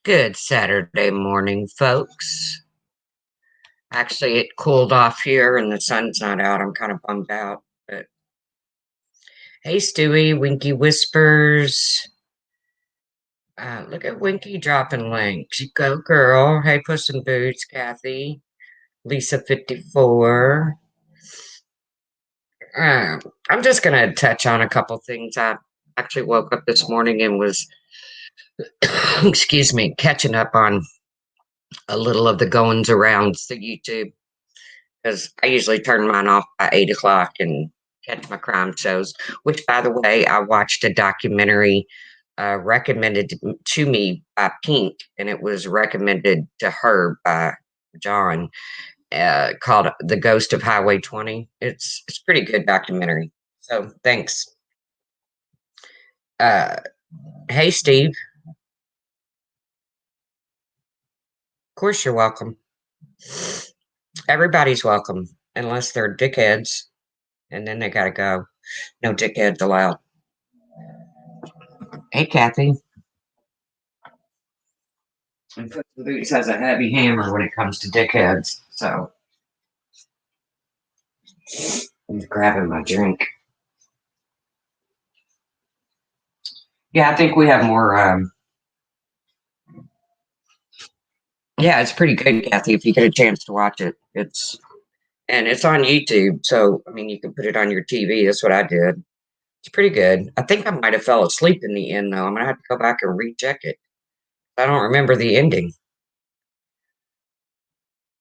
Good Saturday morning, folks. Actually, it cooled off here and the sun's not out. I'm kind of bummed out. But hey, Stewie, Winky Whispers. Look at Winky dropping links. Go, girl. Hey, Puss in Boots, Kathy. Lisa 54. Uh, I'm just going to touch on a couple things. I actually woke up this morning and was, excuse me, catching up on a little of the goings around the YouTube because I usually turn mine off by 8 o'clock and catch my crime shows. Which, by the way, I watched a documentary recommended to me by Pink, and it was recommended to her by John, called "The Ghost of Highway 20." It's pretty good documentary. So thanks. Uh, hey, Steve. Of course you're welcome. Everybody's welcome, unless they're dickheads, and then they gotta go. No dickheads allowed. Hey, Kathy. And Puss in Boots has a heavy hammer when it comes to dickheads. So I'm grabbing my drink. Yeah, I think we have more. Yeah, it's pretty good, Kathy. If you get a chance to watch it, it's on YouTube. So I mean, you can put it on your TV. That's what I did. It's pretty good. I think I might have fell asleep in the end though. I'm gonna have to go back and recheck it. I don't remember the ending,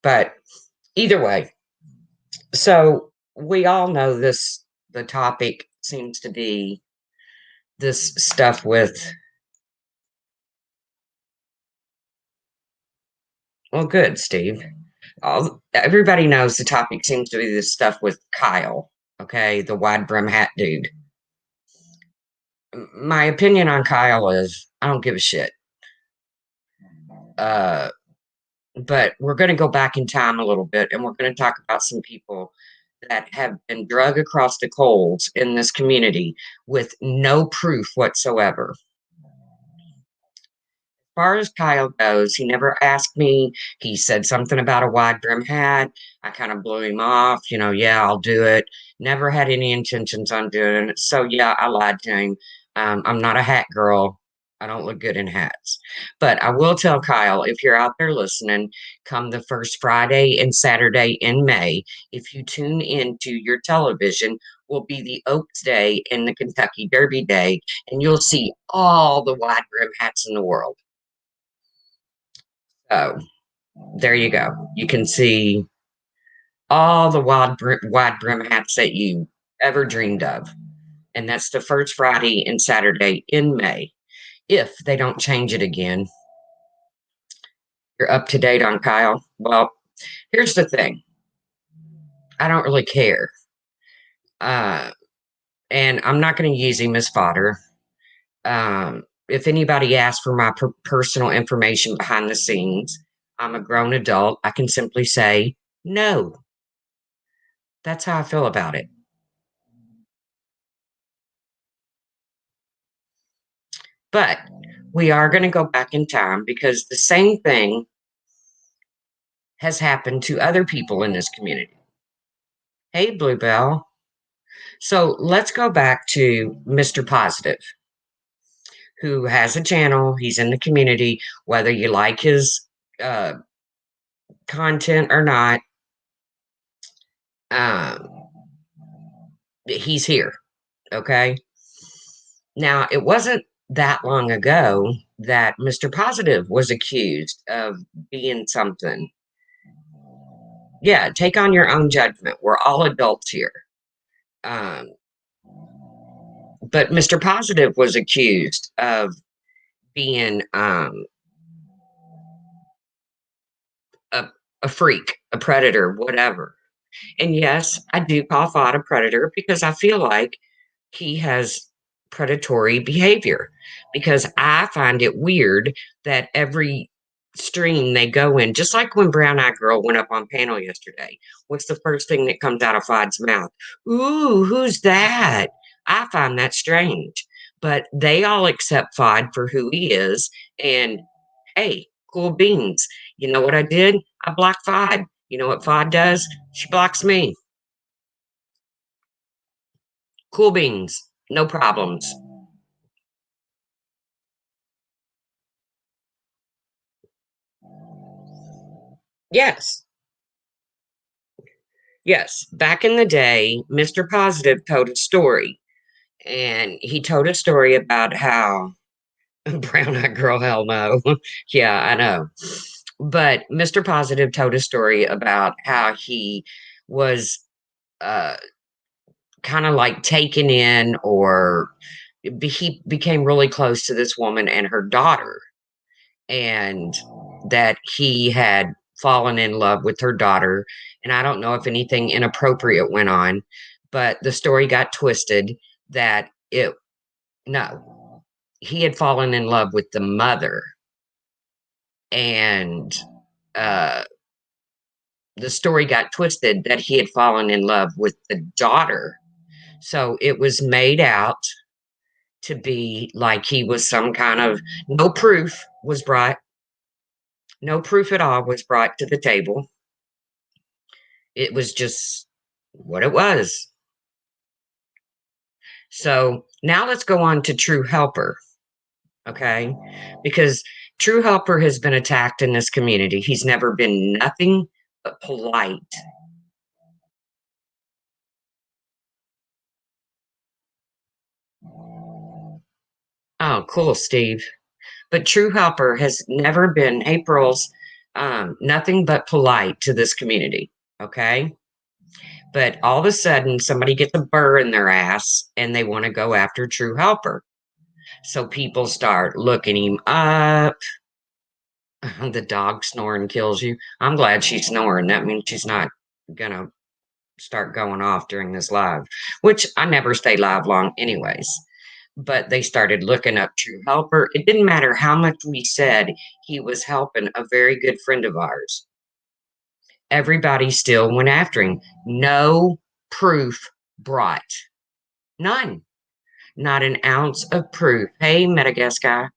but either way. So we all know this. The topic seems to be this stuff with. Well, good, Steve. Everybody knows the topic seems to be this stuff with Kyle, okay, the wide brim hat dude. My opinion on Kyle is I don't give a shit. Uh, but we're going to go back in time a little bit and we're going to talk about some people that have been drug across the coals in this community with no proof whatsoever. Far as Kyle goes, he never asked me. He said something about a wide brim hat. I kind of blew him off, yeah, I'll do it. Never had any intentions on doing it. So, yeah, I lied to him. I'm not a hat girl. I don't look good in hats. But I will tell Kyle, if you're out there listening, come the first Friday and Saturday in May, if you tune into your television, will be the Oaks Day and the Kentucky Derby Day, and you'll see all the wide brim hats in the world. So there you go. You can see all the wide brim hats that you ever dreamed of. And that's the first Friday and Saturday in May. If they don't change it again, you're up to date on Kyle. Well, here's the thing. I don't really care. Uh, and I'm not going to use him as fodder. If anybody asks for my personal information behind the scenes, I'm a grown adult. I can simply say no. That's how I feel about it. But we are going to go back in time because the same thing has happened to other people in this community. Hey, Bluebell. So let's go back to Mr. Positive, who has a channel. He's in the community, whether you like his uh, content or not. Um, he's here. Okay. Now, it wasn't that long ago that Mr. Positive was accused of being something. Yeah, take on your own judgment. We're all adults here. Um, but Mr. Positive was accused of being a, a freak, a predator, whatever. And yes, I do call Fuad a predator because I feel like he has predatory behavior. Because I find it weird that every stream they go in, just like when Brown Eyed Girl went up on panel yesterday, what's the first thing that comes out of Fuad's mouth? Ooh, who's that? I find that strange. But they all accept Fuad for who he is. And Hey, cool beans. You know what I did? I blocked Fod. You know what Fod does? She blocks me. Cool beans. No problems. Yes. Yes. Back in the day, Mr. Positive told a story, and he told a story about how brown eyed girl, hell no. Yeah, I know. But Mr. Positive told a story about how he was uh, kind of like taken in, or he became really close to this woman and her daughter, and that he had fallen in love with her daughter. And I don't know if anything inappropriate went on, but the story got twisted that it, no, he had fallen in love with the mother, and uh, the story got twisted that he had fallen in love with the daughter. So it was made out to be like he was some kind of, no proof was brought, no proof at all was brought to the table. It was just what it was. So now let's go on to True Helper, okay? Because True Helper has been attacked in this community. He's never been nothing but polite. Oh, cool, Steve. But True Helper has never been April's nothing but polite to this community, okay? But all of a sudden, somebody gets a burr in their ass and they want to go after True Helper. So people start looking him up. The dog snoring kills you. I'm glad she's snoring. That means she's not gonna start going off during this live, which I never stay live long, anyways. But they started looking up True Helper. It didn't matter how much we said he was helping a very good friend of ours. Everybody still went after him. No proof brought. None. Not an ounce of proof. Hey, Madagascar.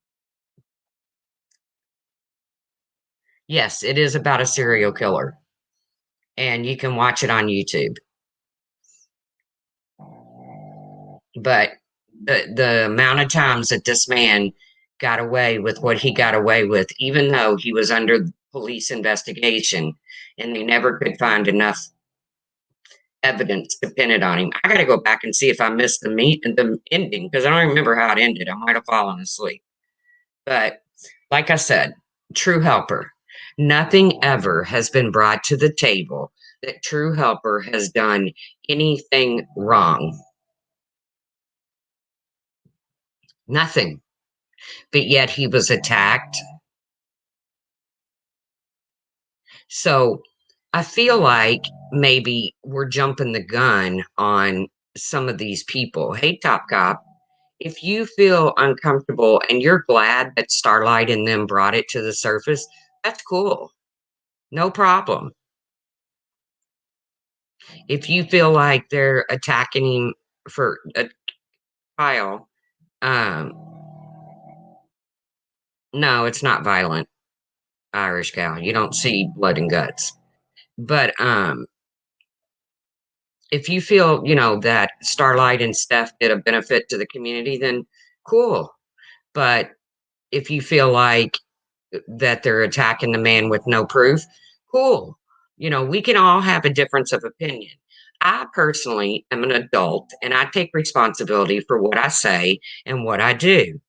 Yes, it is about a serial killer, and you can watch it on YouTube. But the amount of times that this man got away with what he got away with, even though he was under police investigation, and they never could find enough evidence to pin it on him. I got to go back and see if I missed the ending, because I don't remember how it ended. I might have fallen asleep. But like I said, True Helper, nothing ever has been brought to the table that True Helper has done anything wrong. Nothing. But yet he was attacked. So I feel like maybe we're jumping the gun on some of these people. Hey, Top Cop, if you feel uncomfortable and you're glad that Starlight and them brought it to the surface, that's cool. No problem. If you feel like they're attacking him for a trial, um, no, it's not violent, Irish cow. You don't see blood and guts. But if you feel, that Starlight and Steph did a benefit to the community, then cool. But if you feel like that they're attacking the man with no proof, cool. We can all have a difference of opinion. I personally am an adult and I take responsibility for what I say and what I do.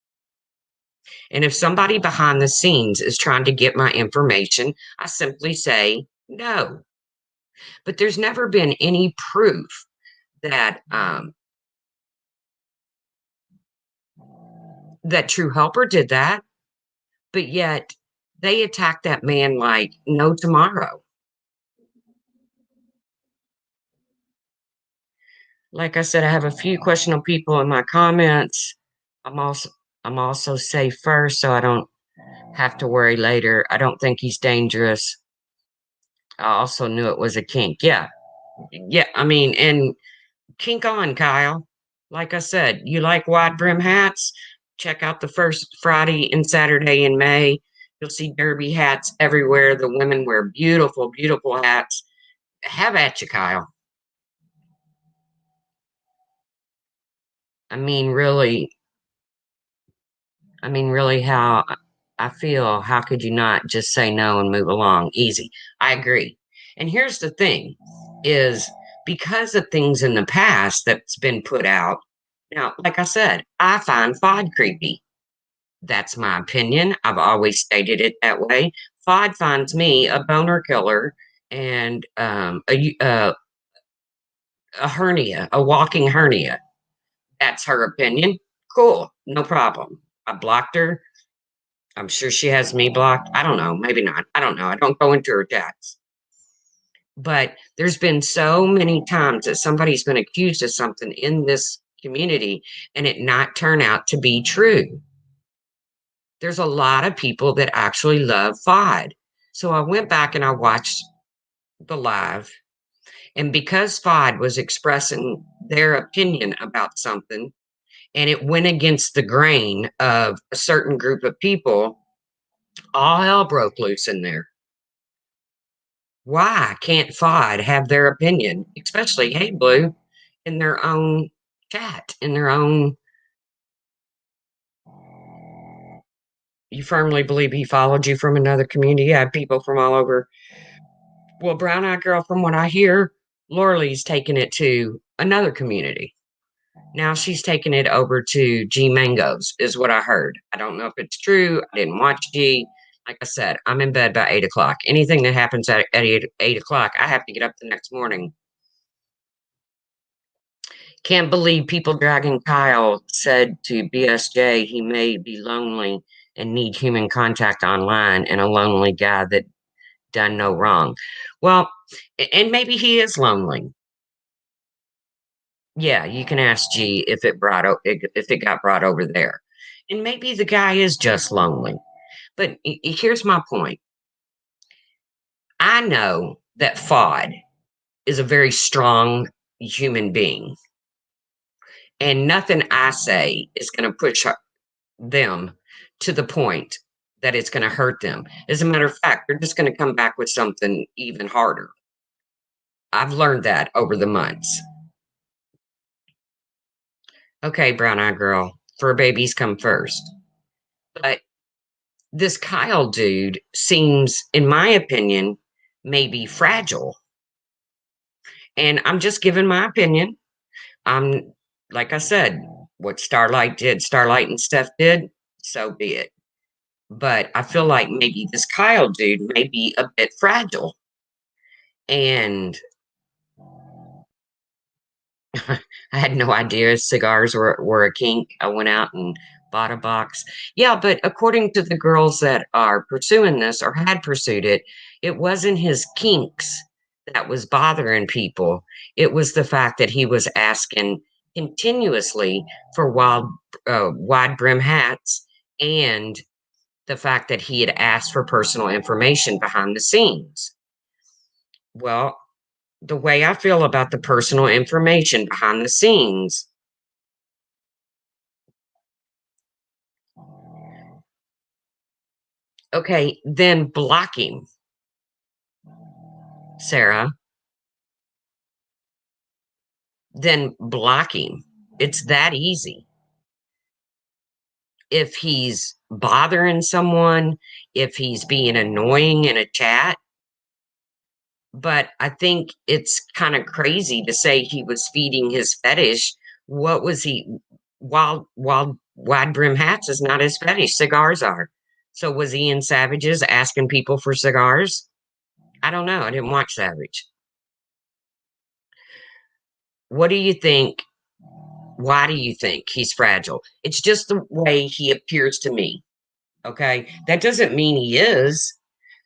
And if somebody behind the scenes is trying to get my information, I simply say no. But there's never been any proof that that True Helper did that, but yet they attacked that man like no tomorrow. Like I said, I have a few questionable people in my comments. I'm also I'm also safe first, so I don't have to worry later. I don't think he's dangerous. I also knew it was a kink. Yeah. Yeah. I mean, and kink on, Kyle. Like I said, you like wide brim hats? Check out the first Friday and Saturday in May. You'll see derby hats everywhere. The women wear beautiful, beautiful hats. Have at you, Kyle. I mean, really, really, how I feel, how could you not just say no and move along? Easy. I agree. And here's the thing is because of things in the past that's been put out. Now, like I said, I find Fod creepy. That's my opinion. I've always stated it that way. Fod finds me a boner killer and a hernia, a walking hernia. That's her opinion. Cool, no problem. I blocked her. I'm sure she has me blocked. I don't know. Maybe not. I don't know. I don't go into her chats. But there's been so many times that somebody's been accused of something in this community and it not turn out to be true. There's a lot of people that actually love FOD. So I went back and I watched the live. And because FOD was expressing their opinion about something and it went against the grain of a certain group of people, all hell broke loose in there. Why can't FOD have their opinion, especially Hey Blue, in their own chat, in their own? You firmly believe he followed you from another community? You had people from all over. Well, Brown Eyed Girl, from what I hear, Laurel's taking it to another community. Now she's taking it over to G Mangoes, is what I heard. I don't know if it's true. I didn't watch G. Like I said, I'm in bed by 8 o'clock. Anything that happens at 8 o'clock, I have to get up the next morning. Can't believe people dragging Kyle said to BSJ he may be lonely and need human contact online and a lonely guy that done no wrong. Well, and maybe he is lonely. Yeah, you can ask G if if it got brought over there. And maybe the guy is just lonely. But here's my point. I know that Fod is a very strong human being, and nothing I say is going to push them to the point that it's going to hurt them. As a matter of fact, they're just going to come back with something even harder. I've learned that over the months. Okay, brown eyed girl, fur babies come first. But this Kyle dude seems, in my opinion, maybe fragile. And I'm just giving my opinion. I'm, like I said, what Starlight and Steph did, so be it. But I feel like maybe this Kyle dude may be a bit fragile. And I had no idea cigars were a kink. I went out and bought a box. Yeah, but according to the girls that are pursuing this or had pursued it, it wasn't his kinks that was bothering people. It was the fact that he was asking continuously for wide brim hats and the fact that he had asked for personal information behind the scenes. Well, the way I feel about the personal information behind the scenes, okay, then block him, Sarah. Then block him. It's that easy. If he's bothering someone, if he's being annoying in a chat, but I think it's kind of crazy to say he was feeding his fetish. What was he? Wild wide brim hats is not his fetish. Cigars are. So was he in Savages asking people for cigars? I don't know. I didn't watch Savage. What do you think? Why do you think he's fragile? It's just the way he appears to me. Okay. That doesn't mean he is.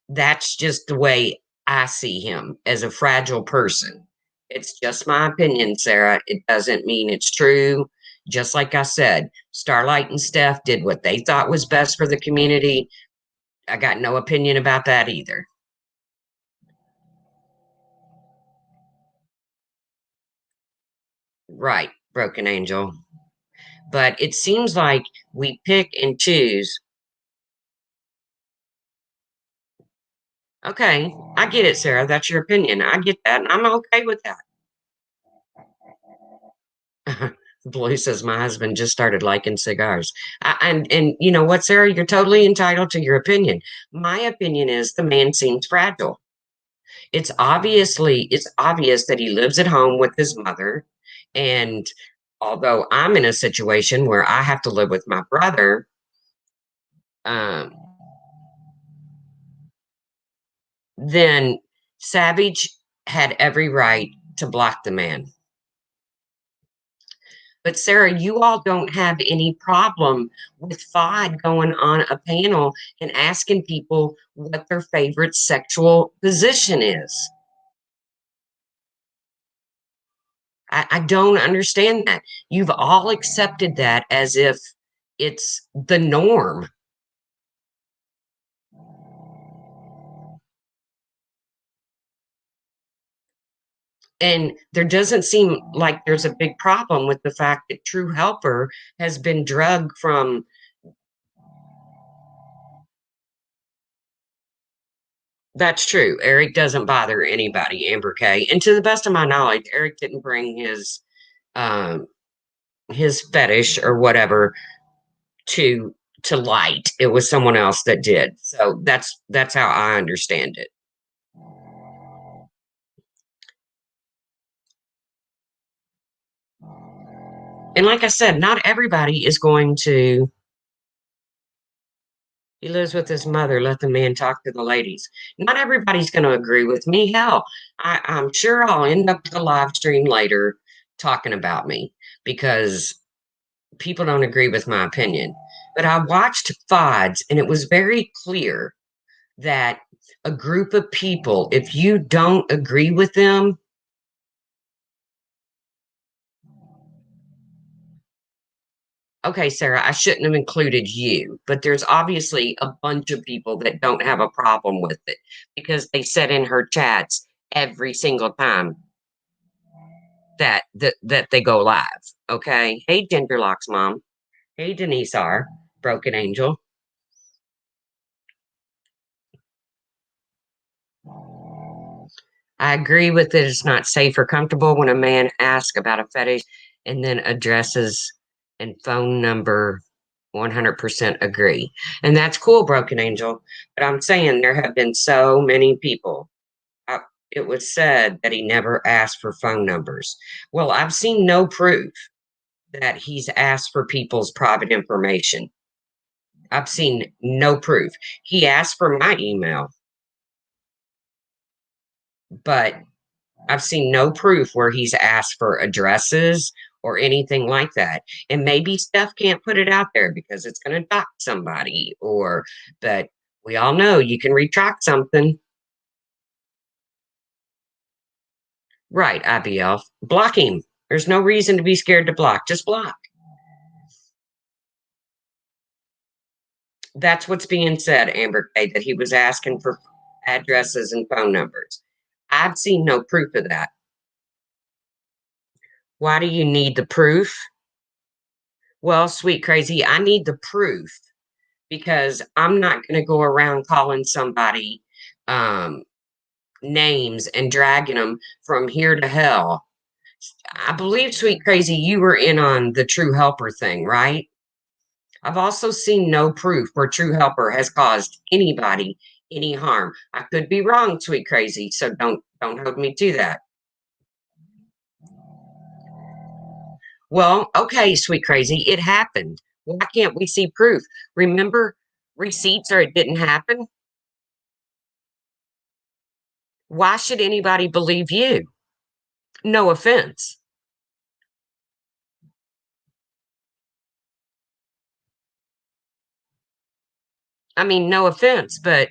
That's just the way I see him as a fragile person. It's just my opinion, Sarah. It doesn't mean it's true. Just like I said, Starlight and Steph did what they thought was best for the community. I got no opinion about that either. Right, Broken Angel. But it seems like we pick and choose. Okay, I get it, Sarah. That's your opinion. I get that, and I'm okay with that. Blue says my husband just started liking cigars. And you know what, Sarah? You're totally entitled to your opinion. My opinion is the man seems fragile. It's obvious that he lives at home with his mother, and although I'm in a situation where I have to live with my brother, um, then Savage had every right to block the man. But Sarah, you all don't have any problem with FOD going on a panel and asking people what their favorite sexual position is. I don't understand that. You've all accepted that as if it's the norm. And there doesn't seem like there's a big problem with the fact that True Helper has been drugged from. That's true. Eric doesn't bother anybody, Amber Kay. And to the best of my knowledge, Eric didn't bring um his fetish or whatever to light. It was someone else that did. So that's how I understand it. And like I said, not everybody is going to. He lives with his mother. Let the man talk to the ladies. Not everybody's going to agree with me. Hell, I'm sure I'll end up the live stream later talking about me because people don't agree with my opinion. But I watched FODs and it was very clear that a group of people, if you don't agree with them, okay, Sarah, I shouldn't have included you, but there's obviously a bunch of people that don't have a problem with it because they said in her chats every single time that they go live. Okay. Hey, Genderlocks mom. Hey, Denise R. Broken Angel. I agree with it. It's not safe or comfortable when a man asks about a fetish and then addresses and phone number 100% agree. And that's cool, Broken Angel. But I'm saying there have been so many people. I, it was said that he never asked for phone numbers. Well, I've seen no proof that he's asked for people's private information. I've seen no proof. He asked for my email, but I've seen no proof where he's asked for addresses or anything like that. And maybe Steph can't put it out there because it's going to dock somebody, but we all know you can retract something. Right, IBL. Block him. There's no reason to be scared to block. Just block. That's what's being said, Amber Kay, that he was asking for addresses and phone numbers. I've seen no proof of that. Why do you need the proof? Well, sweet crazy, I need the proof because I'm not going to go around calling somebody um, names and dragging them from here to hell. I believe, sweet crazy, you were in on the True Helper thing, right? I've also seen no proof where True Helper has caused anybody any harm. I could be wrong, sweet crazy, so don't hold me to that. Well, okay, sweet crazy, it happened. Why can't we see proof? Remember receipts or it didn't happen? Why should anybody believe you? No offense. I mean, no offense, but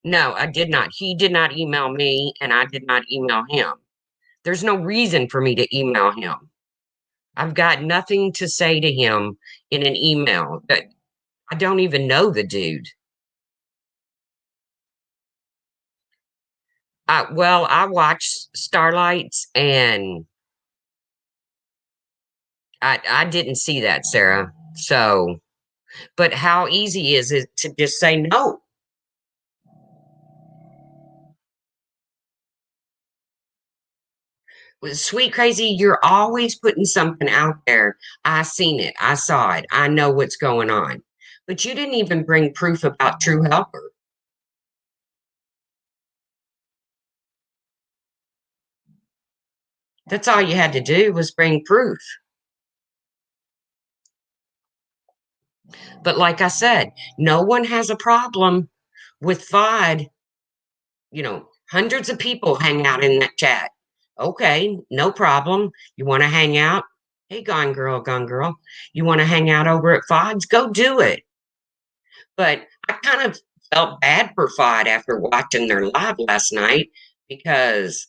no, I did not. He did not email me, and I did not email him. There's no reason for me to email him. I've got nothing to say to him in an email that I don't even know the dude. Well, I watch Starlights and I didn't see that, Sarah. So, but how easy is it to just say no? Well, sweet crazy, you're always putting something out there. I seen it. I saw it. I know what's going on. But you didn't even bring proof about True Helper. That's all you had to do was bring proof. But like I said, no one has a problem with FOD. Hundreds of people hang out in that chat. Okay, no problem. You want to hang out? Hey, gone girl. You want to hang out over at FOD's? Go do it. But I kind of felt bad for FOD after watching their live last night because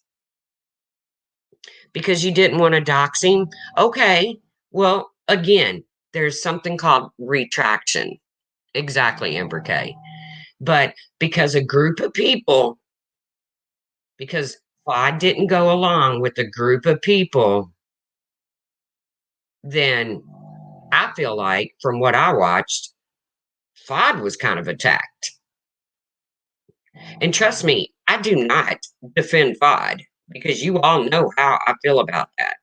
you didn't want to dox him. Okay, well, again, there's something called retraction. Exactly, Amber K. But because a group of people, because FOD didn't go along with a group of people, then I feel like from what I watched, FOD was kind of attacked. And trust me, I do not defend FOD because you all know how I feel about that.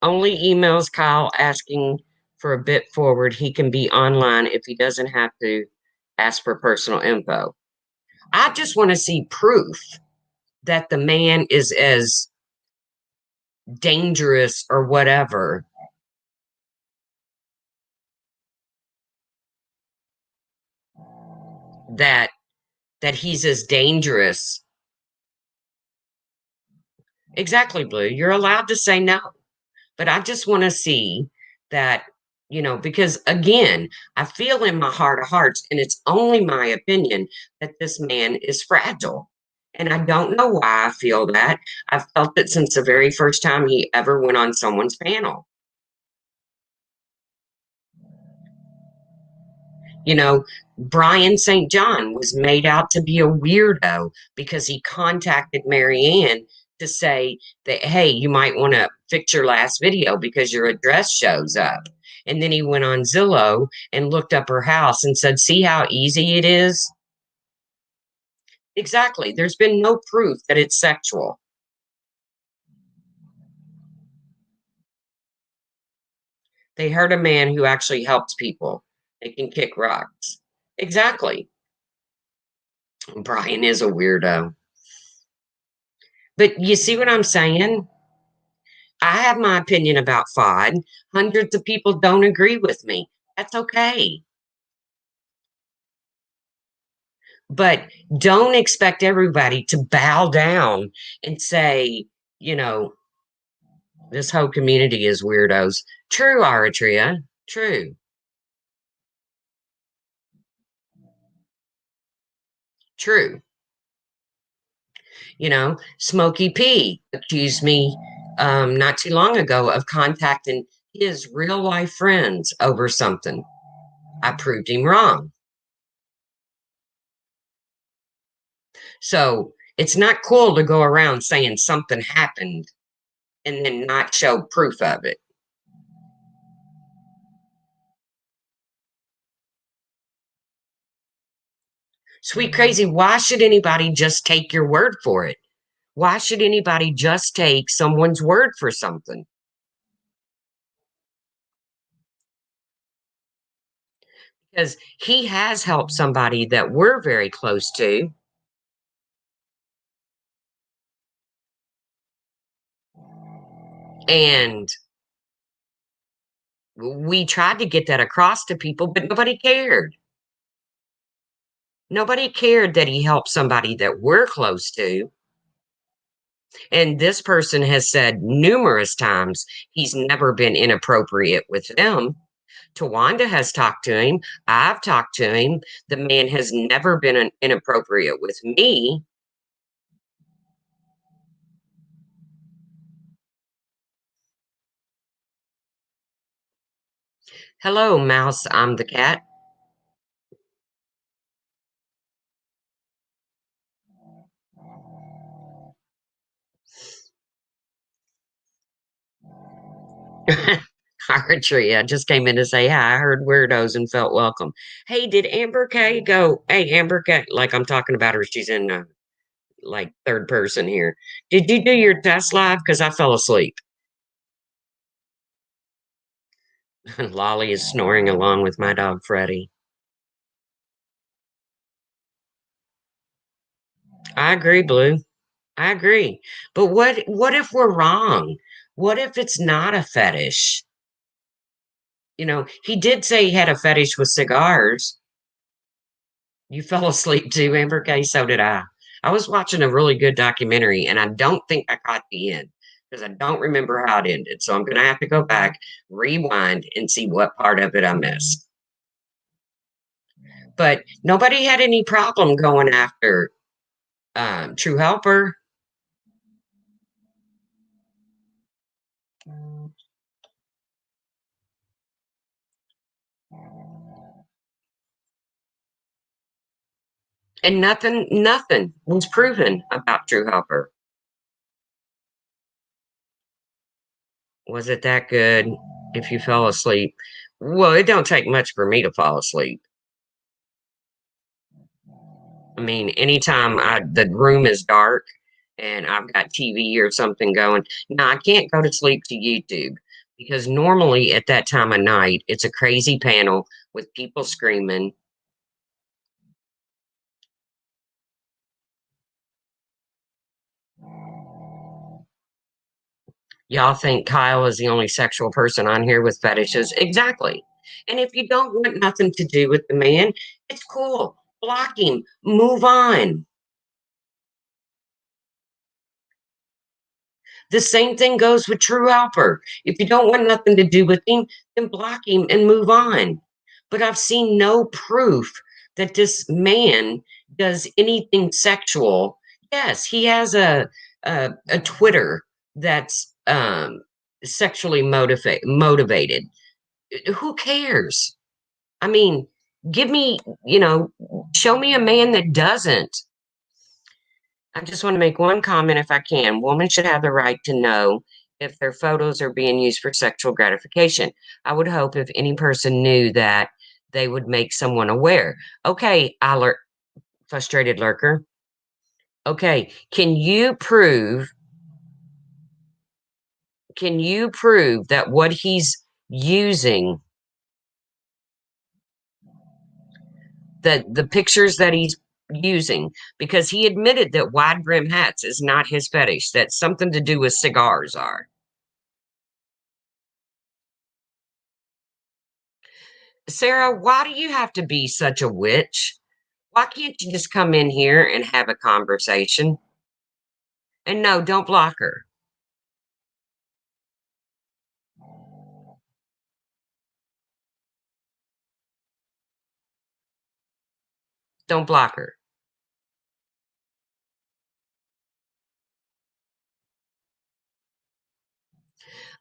Only emails Kyle asking for a bit forward. He can be online if he doesn't have to ask for personal info. I just want to see proof that the man is as dangerous or whatever that he's as dangerous. Exactly, Blue. You're allowed to say no. But I just want to see that, because again, I feel in my heart of hearts, and it's only my opinion, that this man is fragile. And I don't know why I feel that. I've felt it since the very first time he ever went on someone's panel. You know, Brian St. John was made out to be a weirdo because he contacted Marianne to say that, hey, you might want to fix your last video because your address shows up. And then he went on Zillow and looked up her house and said, see how easy it is? Exactly. There's been no proof that it's sexual. They hurt a man who actually helps people. They can kick rocks. Exactly. Brian is a weirdo. But you see what I'm saying? I have my opinion about FOD. Hundreds of people don't agree with me. That's okay. But don't expect everybody to bow down and say, you know, this whole community is weirdos. True, Aratria. True. True. Smokey P accused me not too long ago of contacting his real life friends over something. I proved him wrong. So it's not cool to go around saying something happened and then not show proof of it. Sweet crazy, why should anybody just take your word for it? Why should anybody just take someone's word for something? Because he has helped somebody that we're very close to. And we tried to get that across to people, but nobody cared. Nobody cared that he helped somebody that we're close to. And this person has said numerous times he's never been inappropriate with them. Tawanda has talked to him. I've talked to him. The man has never been inappropriate with me. Hello, Mouse. I'm the cat. Archery. I just came in to say hi. I heard weirdos and felt welcome. Hey, did Amber Kay go? Hey, Amber Kay, like I'm talking about her. She's in like third person here. Did you do your test live? Because I fell asleep. Lolly is snoring along with my dog Freddie. I agree, Blue. I agree. But what if we're wrong? What if it's not a fetish? He did say he had a fetish with cigars. You fell asleep too, Amber Kay. So did I. I was watching a really good documentary, and I don't think I caught the end because I don't remember how it ended. So I'm going to have to go back, rewind, and see what part of it I missed. But nobody had any problem going after True Helper. And nothing was proven about True Helper. Was it that good if you fell asleep? Well, it don't take much for me to fall asleep. I mean, anytime the room is dark and I've got TV or something going, now I can't go to sleep to YouTube because normally at that time of night, it's a crazy panel with people screaming. Y'all think Kyle is the only sexual person on here with fetishes? Exactly. And if you don't want nothing to do with the man, it's cool. Block him. Move on. The same thing goes with True Helper. If you don't want nothing to do with him, then block him and move on. But I've seen no proof that this man does anything sexual. Yes, he has a Twitter that's sexually motivated. Who cares? I mean, give me, show me a man that doesn't. I just want to make one comment if I can. Women should have the right to know if their photos are being used for sexual gratification. I would hope if any person knew that, they would make someone aware. Okay, frustrated lurker. Okay, can you prove that what he's using, that the pictures that he's using, because he admitted that wide brim hats is not his fetish, that's something to do with cigars are. Sarah, why do you have to be such a witch? Why can't you just come in here and have a conversation? And no, don't block her. Don't block her.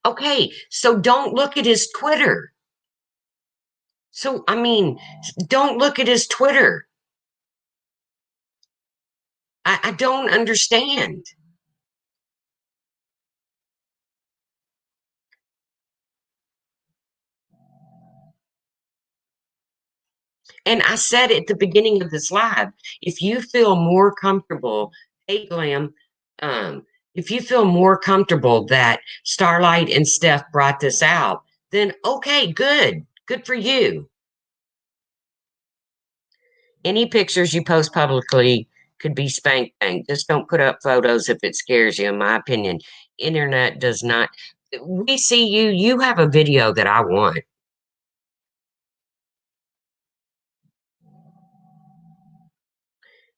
Okay, so don't look at his Twitter. So, I mean, don't look at his Twitter. I don't understand. And I said at the beginning of this live, if you feel more comfortable, hey, Glam, um, if you feel more comfortable that Starlight and Steph brought this out, then okay, good. Good for you. Any pictures you post publicly could be spank bang. Just don't put up photos if it scares you, in my opinion. Internet does not. We see you, you have a video that I want.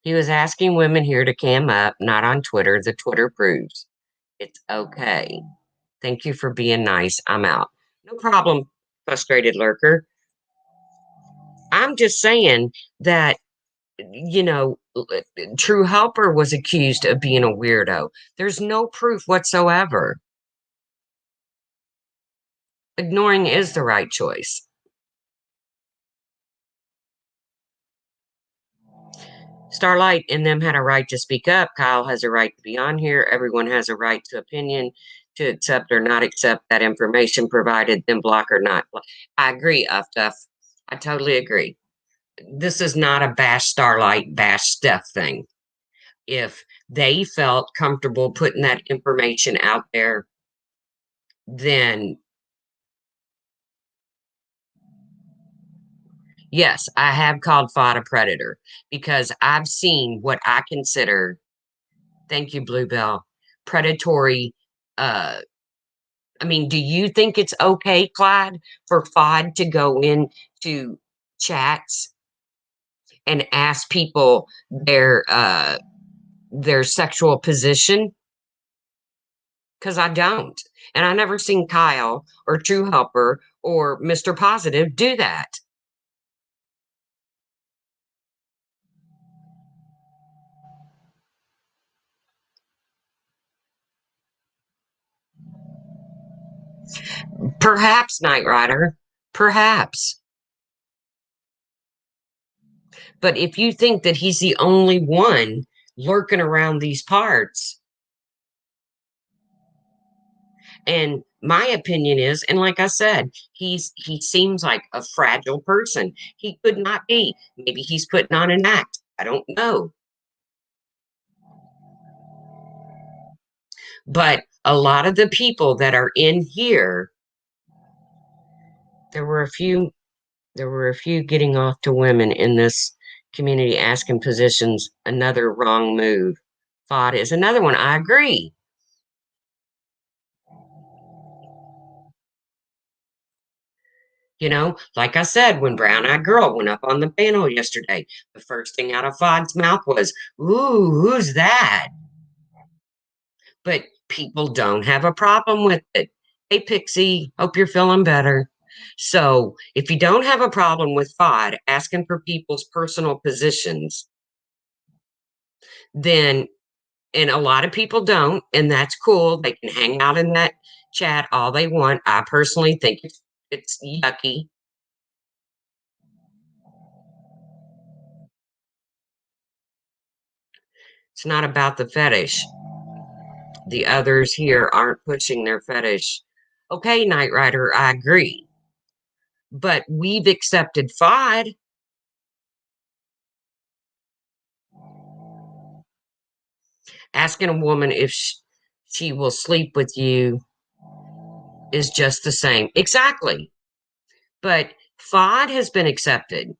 He was asking women here to cam up, not on Twitter. The Twitter proves it's okay. Thank you for being nice. I'm out. No problem, frustrated lurker. I'm just saying that, you know, True Helper was accused of being a weirdo. There's no proof whatsoever. Ignoring is the right choice. Starlight and them had a right to speak up. Kyle has a right to be on here. Everyone has a right to opinion. to accept or not accept that information provided, then block or not. I agree, Uff. I totally agree. This is not a bash Starlight, bash Steph thing. If they felt comfortable putting that information out there, then yes, I have called Fod a predator because I've seen what I consider, thank you, Bluebell, predatory. Uh, I mean, do you think it's okay, Clyde, for Fod to go into chats and ask people their sexual position? Because I don't. And I never seen Kyle or True Helper or Mr. Positive do that. Perhaps, Knight Rider. Perhaps. But if you think that he's the only one lurking around these parts, and my opinion is, and like I said, he seems like a fragile person. He could not be. Maybe he's putting on an act. I don't know. But a lot of the people that are in here, there were a few there were a few getting off to women in this community asking positions, another wrong move. Thought is another one. I agree. Like I said, when Brown Eyed Girl went up on the panel yesterday, the first thing out of Fod's mouth was, "Ooh, who's that?" But people don't have a problem with it. Hey, Pixie, hope you're feeling better. So, if you don't have a problem with Fod asking for people's personal positions, then, and a lot of people don't, and that's cool. They can hang out in that chat all they want. I personally think it's yucky. It's not about the fetish. The others here aren't pushing their fetish. Okay, Knight Rider, I agree. But we've accepted FOD. Asking a woman if she will sleep with you is just the same. Exactly. But FOD has been accepted.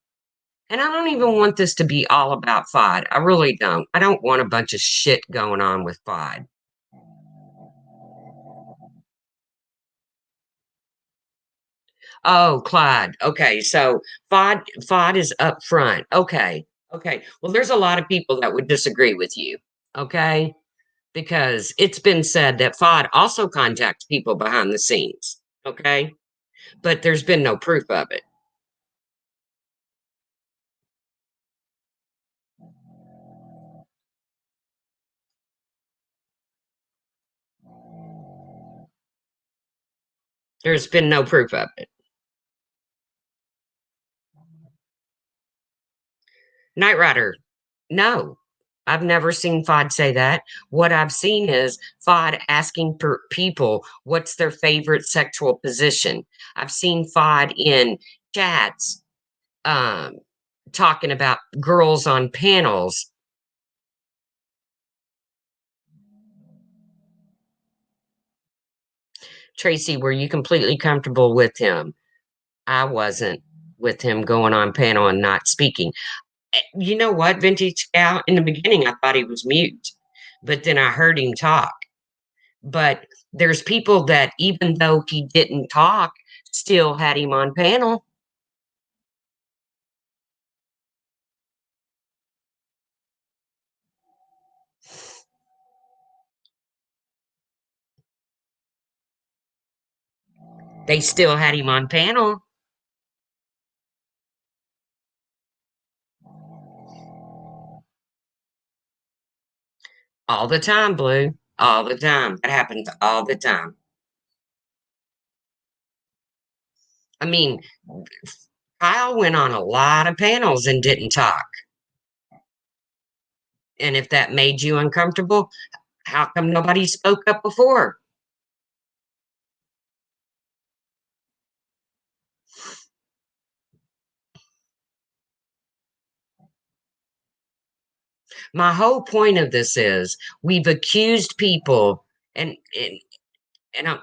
And I don't even want this to be all about FOD. I really don't. I don't want a bunch of shit going on with FOD. Oh, Clyde. Okay, so FOD is up front. Okay. Okay. Well, there's a lot of people that would disagree with you. Okay. Because it's been said that FOD also contacts people behind the scenes. Okay. But there's been no proof of it. There's been no proof of it. Knight Rider, no. I've never seen FOD say that. What I've seen is FOD asking people what's their favorite sexual position. I've seen FOD in chats um, talking about girls on panels. Tracy, were you completely comfortable with him? I wasn't with him going on panel and not speaking. You know what, Vintage Scout? In the beginning, I thought he was mute, but then I heard him talk. But there's people that, even though he didn't talk, still had him on panel. They still had him on panel all the time, Blue. All the time. That happens all the time. I mean, Kyle went on a lot of panels and didn't talk. And if that made you uncomfortable, how come nobody spoke up before? My whole point of this is we've accused people, and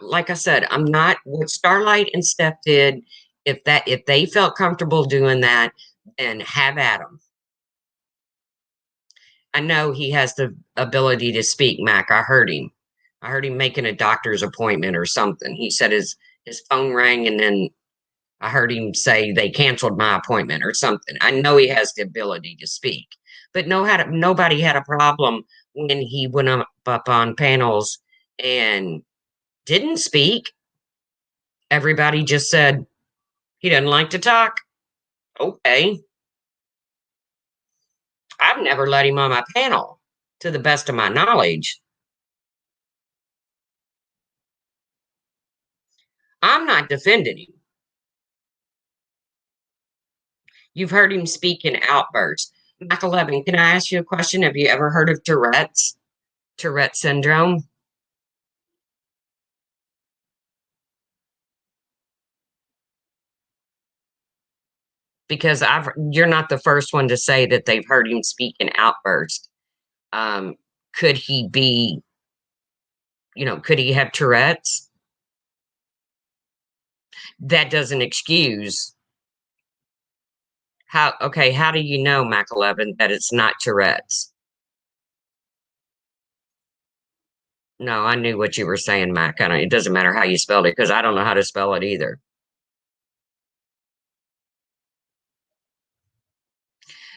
like I said, I'm not what Starlight and Steph did. If they felt comfortable doing that, then have at them. I know he has the ability to speak, Mac. I heard him. I heard him making a doctor's appointment or something. He said his phone rang, and then I heard him say they canceled my appointment or something. I know he has the ability to speak, but nobody had a problem when he went up on panels and didn't speak. Everybody just said he doesn't like to talk. Okay. I've never let him on my panel, to the best of my knowledge. I'm not defending him. You've heard him speak in outbursts. Mac 11, can I ask you a question? Have you ever heard of Tourette syndrome? Because you're not the first one to say that they've heard him speak in outbursts. Um, could he be, could he have Tourette's? That doesn't excuse how do you know, Mac 11, that it's not Tourette's? No, I knew what you were saying, Mac. It doesn't matter how you spelled it because I don't know how to spell it either.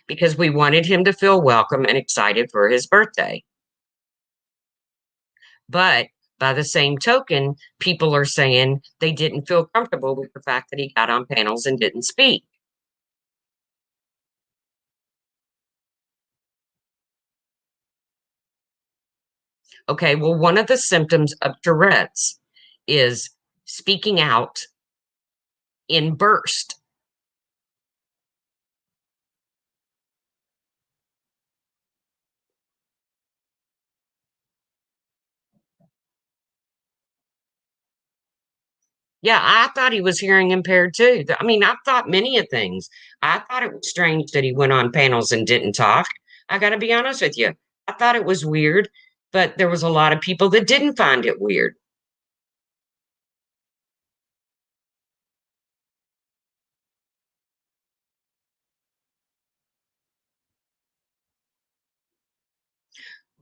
Because we wanted him to feel welcome and excited for his birthday. But by the same token, people are saying they didn't feel comfortable with the fact that he got on panels and didn't speak. Okay, well, one of the symptoms of Tourette's is speaking out in burst. Yeah, I thought he was hearing impaired too. I mean, I thought many of things. I thought it was strange that he went on panels and didn't talk. I got to be honest with you. I thought it was weird, but there was a lot of people that didn't find it weird.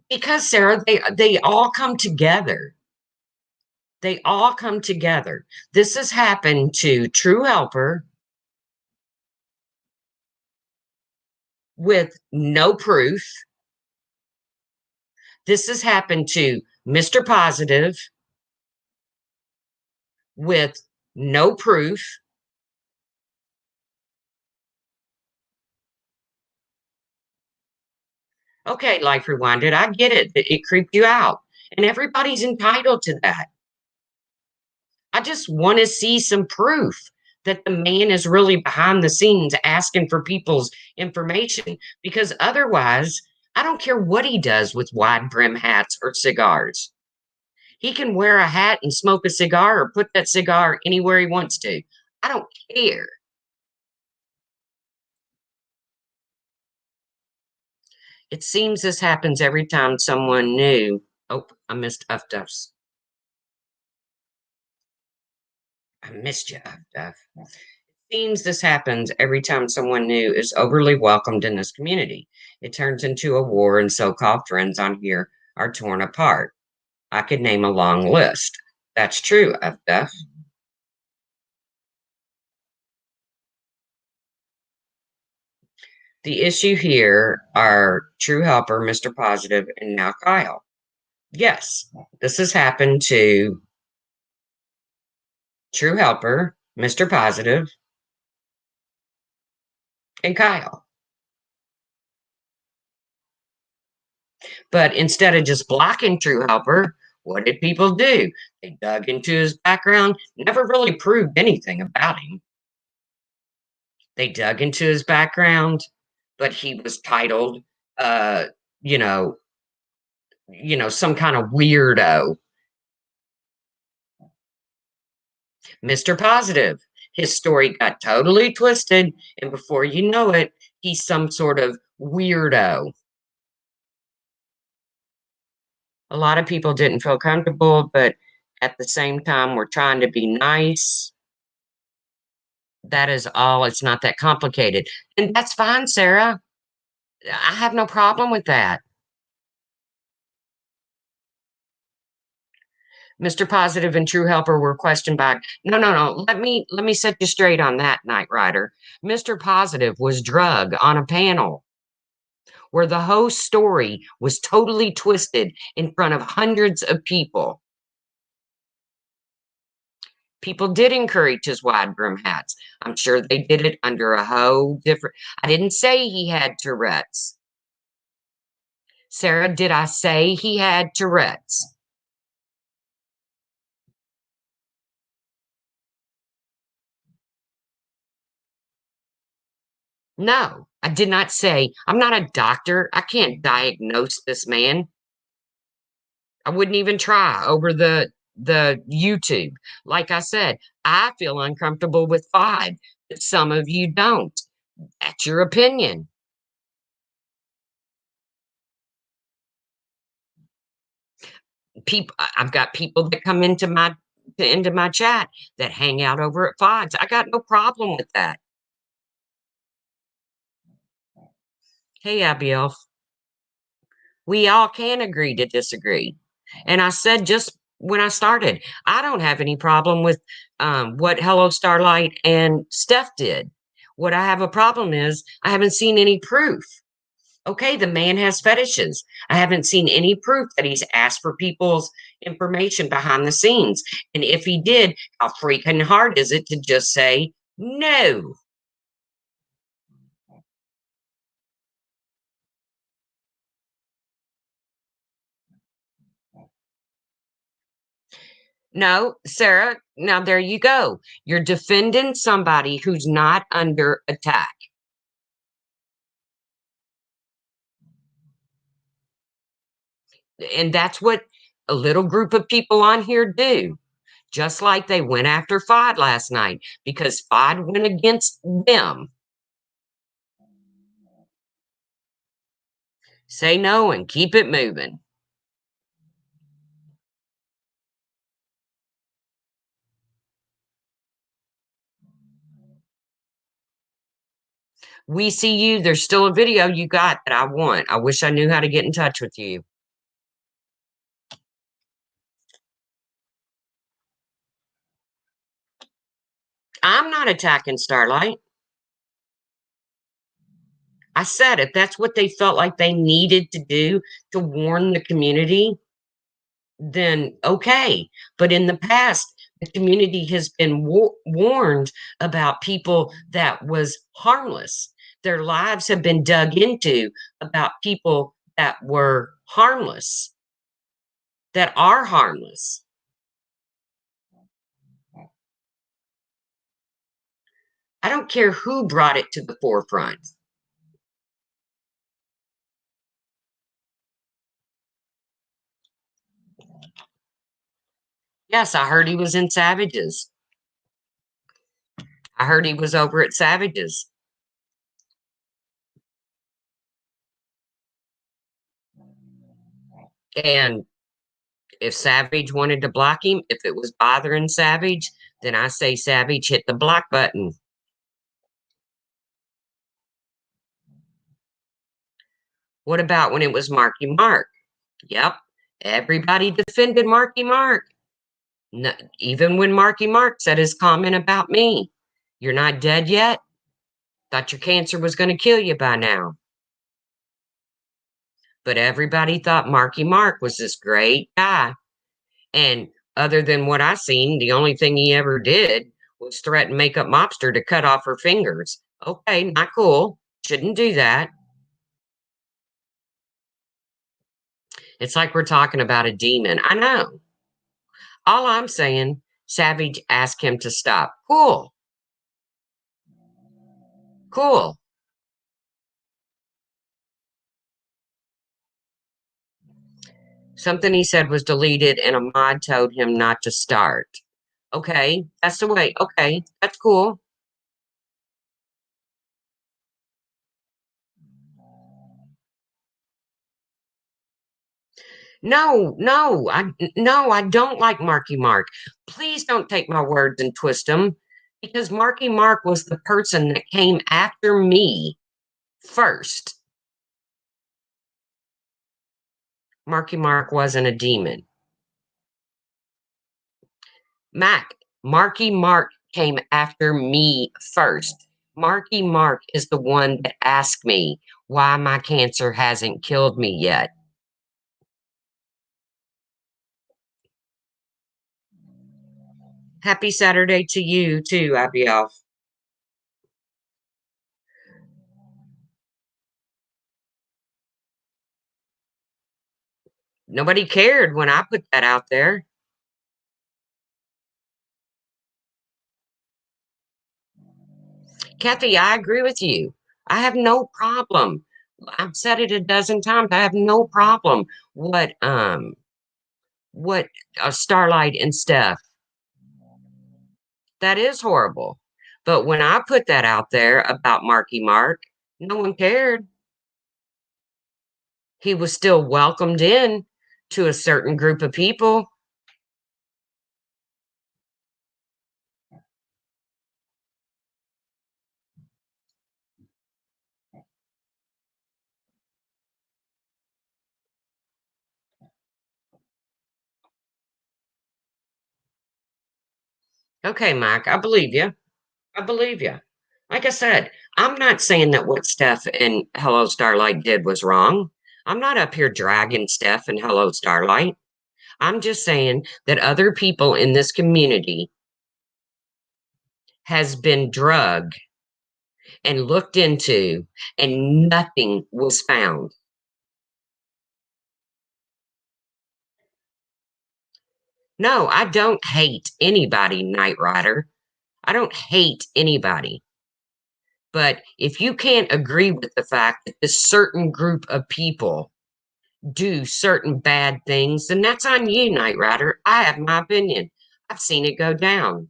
Because Sarah, they all come together. They all come together. This has happened to True Helper with no proof. This has happened to Mr. Positive with no proof. Okay, Life Rewinded, I get it. It creeped you out. And everybody's entitled to that. I just want to see some proof that the man is really behind the scenes asking for people's information because otherwise, I don't care what he does with wide brim hats or cigars. He can wear a hat and smoke a cigar or put that cigar anywhere he wants to. I don't care. It seems this happens every time someone new. Oh, I missed Uff Duff's. I missed you, Uff Duff. It seems this happens every time someone new is overly welcomed in this community. It turns into a war, and so called friends on here are torn apart. I could name a long list. That's true, Uff Duff. The issue here are True Helper, Mr. Positive, and now Kyle. Yes, this has happened to True Helper, Mr. Positive, and Kyle. But instead of just blocking True Helper, what did people do? They dug into his background, never really proved anything about him. They dug into his background, but he was titled, uh, you know, some kind of weirdo. Mr. Positive. His story got totally twisted, and before you know it, he's some sort of weirdo. A lot of people didn't feel comfortable, but at the same time, we're trying to be nice. That is all. It's not that complicated. And that's fine, Sarah. I have no problem with that. Mr. Positive and True Helper were questioned back. No, no, no. Let me set you straight on that, Knight Rider. Mr. Positive was drug on a panel where the whole story was totally twisted in front of hundreds of people. People did encourage his wide brim hats. I'm sure they did it under a whole different. I didn't say he had Tourette's. Sarah, did I say he had Tourette's? No, I did not say. I'm not a doctor. I can't diagnose this man. I wouldn't even try over the YouTube. Like I said, I feel uncomfortable with five, but some of you don't. That's your opinion. People, I've got people that come into my chat that hang out over at Fox. I got no problem with that. Hey, Abiel, we all can agree to disagree. And I said just when I started, I don't have any problem with what Hello Starlight and Steph did. What I have a problem is I haven't seen any proof. Okay, the man has fetishes. I haven't seen any proof that he's asked for people's information behind the scenes. And if he did, how freaking hard is it to just say no? No, Sarah, now there you go. You're defending somebody who's not under attack. And that's what a little group of people on here do. Just like they went after Fod last night because Fod went against them. Say no and keep it moving. We see you. There's still a video you got that I want. I wish I knew how to get in touch with you. I'm not attacking Starlight. I said if that's what they felt like they needed to do to warn the community, then okay. But in the past, the community has been warned about people that was harmless. Their lives have been dug into about people that were harmless, that are harmless. I don't care who brought it to the forefront. Yes, I heard he was in Savages. I heard he was over at Savages. And if Savage wanted to block him, if it was bothering Savage, then I say Savage hit the block button. What about when it was Marky Mark? Yep, everybody defended Marky Mark. No, even when Marky Mark said his comment about me, you're not dead yet? Thought your cancer was going to kill you by now. But everybody thought Marky Mark was this great guy. And other than what I seen, the only thing he ever did was threaten Makeup Mobster to cut off her fingers. Okay, not cool. Shouldn't do that. It's like we're talking about a demon. I know. All I'm saying, Savage asked him to stop. Cool. Cool. Something he said was deleted and a mod told him not to start. Okay, that's the way. Okay, that's cool. No, no, no, I don't like Marky Mark. Please don't take my words and twist them, because Marky Mark was the person that came after me first. Marky Mark wasn't a demon. Mac, Marky Mark came after me first. Marky Mark is the one that asked me why my cancer hasn't killed me yet. Happy Saturday to you too, Abiel. Nobody cared when I put that out there. Kathy, I agree with you. I have no problem. I've said it a dozen times. I have no problem what Starlight and Steph. That is horrible. But when I put that out there about Marky Mark, no one cared. He was still welcomed in to a certain group of people. Okay, Mike, I believe you. I believe you. Like I said, I'm not saying that what Steph and Hello Starlight did was wrong. I'm not up here dragging Steph and Hello Starlight. I'm just saying that other people in this community has been drugged and looked into and nothing was found. No, I don't hate anybody, Knight Rider. I don't hate anybody. But if you can't agree with the fact that this certain group of people do certain bad things, then that's on you, Knight Rider. I have my opinion. I've seen it go down.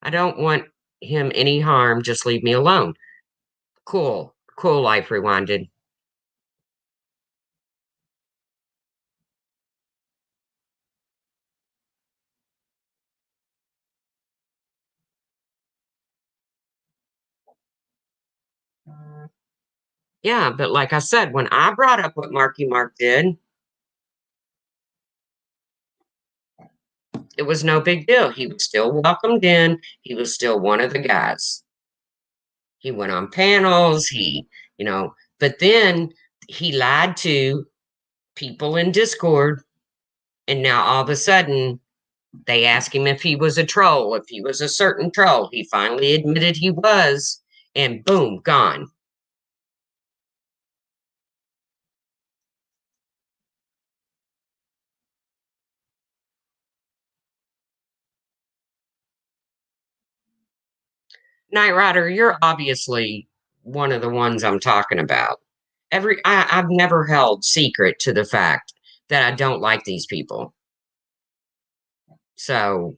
I don't want him any harm. Just leave me alone. Cool. Cool, Life Rewinded. Yeah, but like I said, when I brought up what Marky Mark did, it was no big deal. He was still welcomed in. He was still one of the guys. He went on panels. But then he lied to people in Discord. And now all of a sudden, they asked him if he was a troll, if he was a certain troll. He finally admitted he was, and boom, gone. Knight Rider, you're obviously one of the ones I'm talking about. I've never held secret to the fact that I don't like these people. So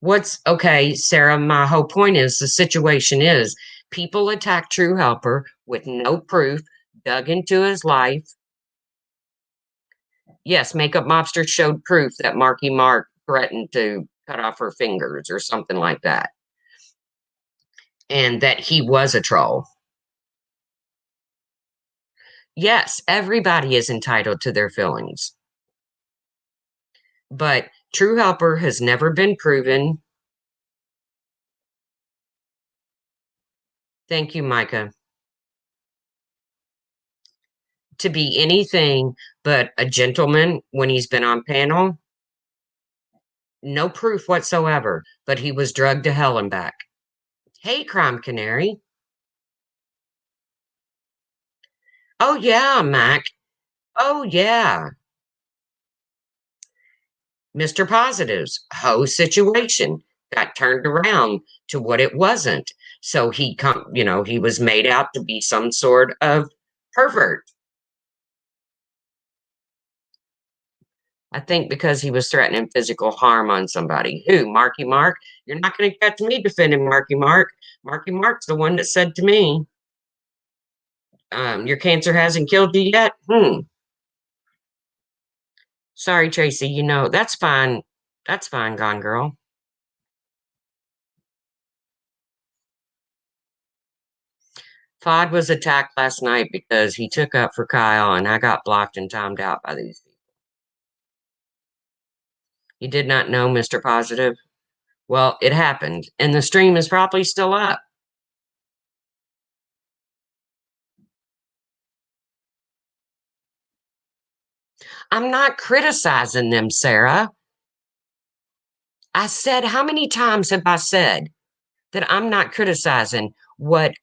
what's okay, Sarah? My whole point is the situation is people attack True Helper with no proof, dug into his life. Yes, Makeup Mobster showed proof that Marky Mark threatened to cut off her fingers or something like that, and that he was a troll. Yes, everybody is entitled to their feelings, but True Helper has never been proven. Thank you, Micah. To be anything but a gentleman when he's been on panel. No proof whatsoever, but he was drugged to hell and back. Hey, Crime Canary. Oh, yeah, Mac. Oh, yeah. Mr. Positive's whole situation got turned around to what it wasn't. So he was made out to be some sort of pervert. I think because he was threatening physical harm on somebody. Who? Marky Mark? You're not going to catch me defending Marky Mark. Marky Mark's the one that said to me, your cancer hasn't killed you yet? Sorry, Tracy. That's fine. That's fine, Gone Girl. Fod was attacked last night because he took up for Kyle and I got blocked and timed out by these people. You did not know, Mr. Positive? Well, it happened, and the stream is probably still up. I'm not criticizing them, Sarah. I said, how many times have I said that I'm not criticizing what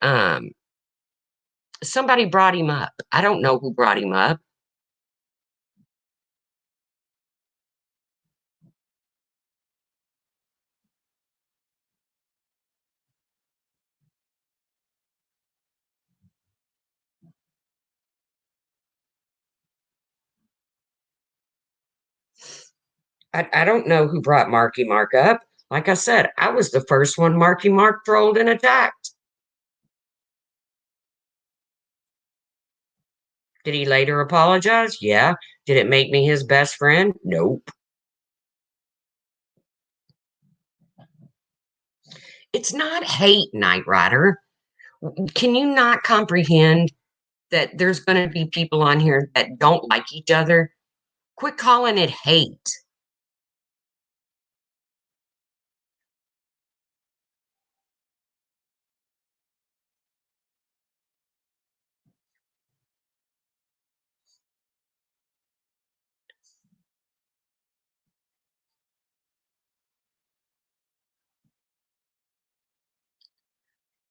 somebody brought him up? I don't know who brought him up. I don't know who brought Marky Mark up. Like I said, I was the first one Marky Mark trolled and attacked. Did he later apologize? Yeah. Did it make me his best friend? Nope. It's not hate, Knight Rider. Can you not comprehend that there's going to be people on here that don't like each other? Quit calling it hate.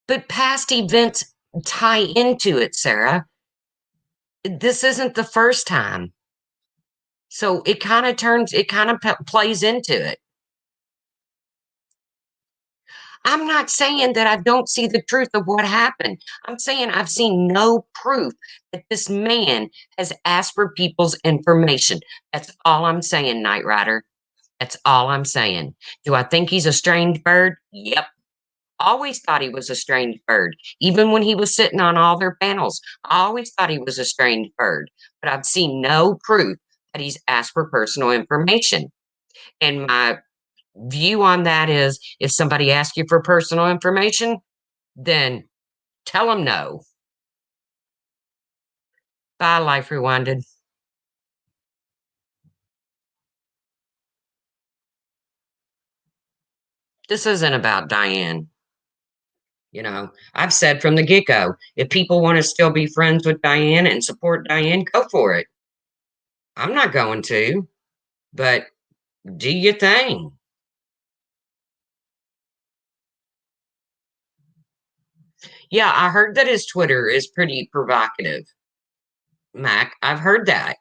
But past events tie into it, Sarah. This isn't the first time. So it kind of plays into it. I'm not saying that I don't see the truth of what happened. I'm saying I've seen no proof that this man has asked for people's information. That's all I'm saying, Knight Rider. That's all I'm saying. Do I think he's a strange bird? Yep. Always thought he was a strange bird. Even when he was sitting on all their panels, I always thought he was a strange bird. But I've seen no proof that he's asked for personal information. And my view on that is if somebody asks you for personal information, then tell them no. Bye, Life Rewinded. This isn't about Diane. I've said from the get go, if people want to still be friends with Diane and support Diane, go for it. I'm not going to, but do your thing. Yeah, I heard that his Twitter is pretty provocative. Mac, I've heard that.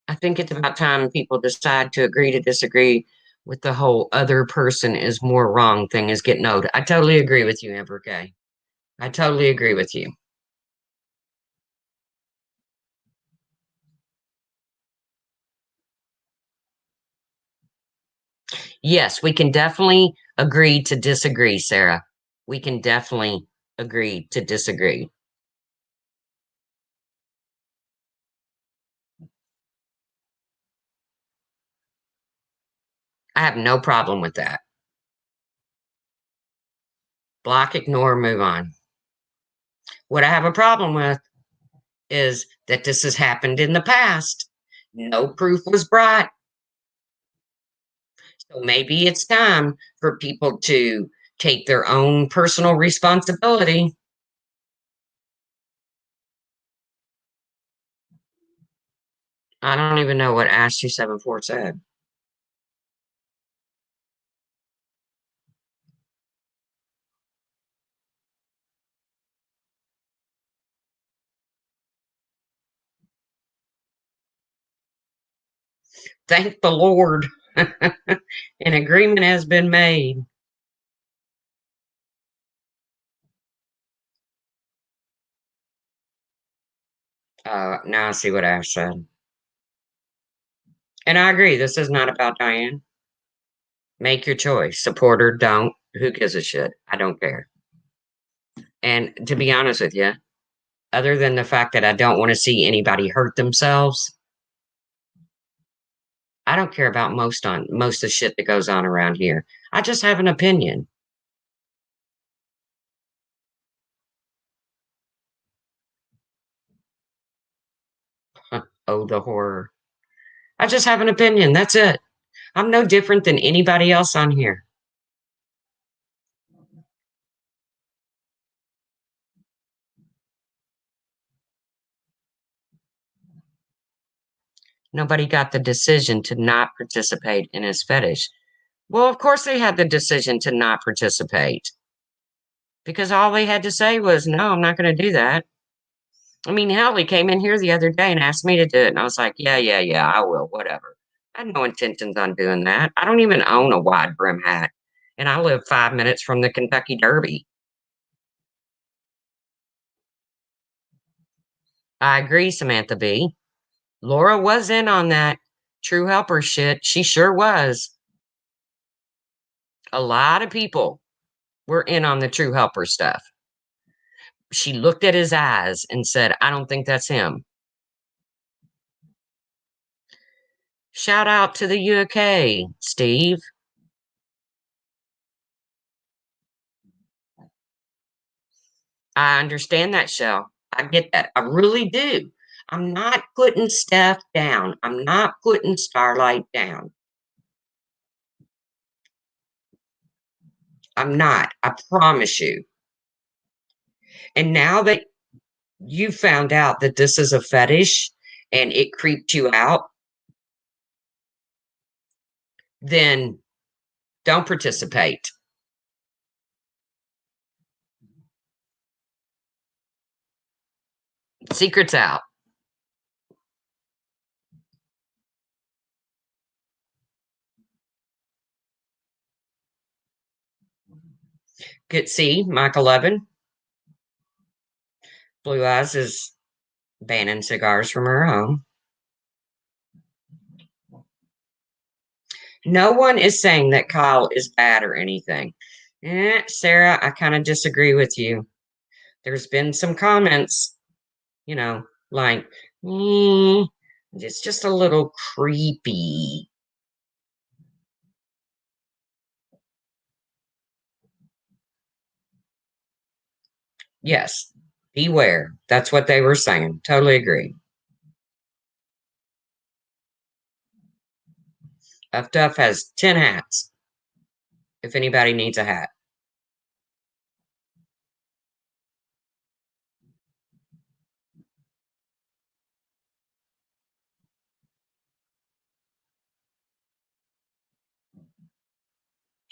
I think it's about time people decide to agree to disagree with the whole other person is more wrong thing is getting old. I totally agree with you, Amber K. I totally agree with you. Yes, we can definitely agree to disagree, Sarah. We can definitely agree to disagree. I have no problem with that. Block, ignore, move on. What I have a problem with is that this has happened in the past. No proof was brought. So maybe it's time for people to take their own personal responsibility. I don't even know what Ash 274 said. Thank the Lord. An agreement has been made. Now I see what I said. And I agree, this is not about Diane. Make your choice. Support her, don't. Who gives a shit? I don't care. And to be honest with you, other than the fact that I don't want to see anybody hurt themselves, I don't care about most of the shit that goes on around here. I just have an opinion. Oh, the horror. I just have an opinion. That's it. I'm no different than anybody else on here. Nobody got the decision to not participate in his fetish. Well, of course they had the decision to not participate because all they had to say was, no, I'm not going to do that. I mean, hell, he came in here the other day and asked me to do it. And I was like, yeah, yeah, yeah, I will, whatever. I had no intentions on doing that. I don't even own a wide brim hat. And I live 5 minutes from the Kentucky Derby. I agree, Samantha B. Laura was in on that true helper shit. She sure was. A lot of people were in on the true helper stuff. She looked at his eyes and said, I don't think that's him. Shout out to the UK, Steve. I understand that, Shell. I get that. I really do. I'm not putting Steph down. I'm not putting Starlight down. I'm not. I promise you. And now that you found out that this is a fetish and it creeped you out, then don't participate. Secret's out. Good see, Mike 11. Blue Eyes is banning cigars from her home. No one is saying that Kyle is bad or anything. Sarah, I kind of disagree with you. There's been some comments, you know, like, mm, it's just a little creepy. Yes, beware. That's what they were saying. Totally agree. F Duff has 10 hats if anybody needs a hat.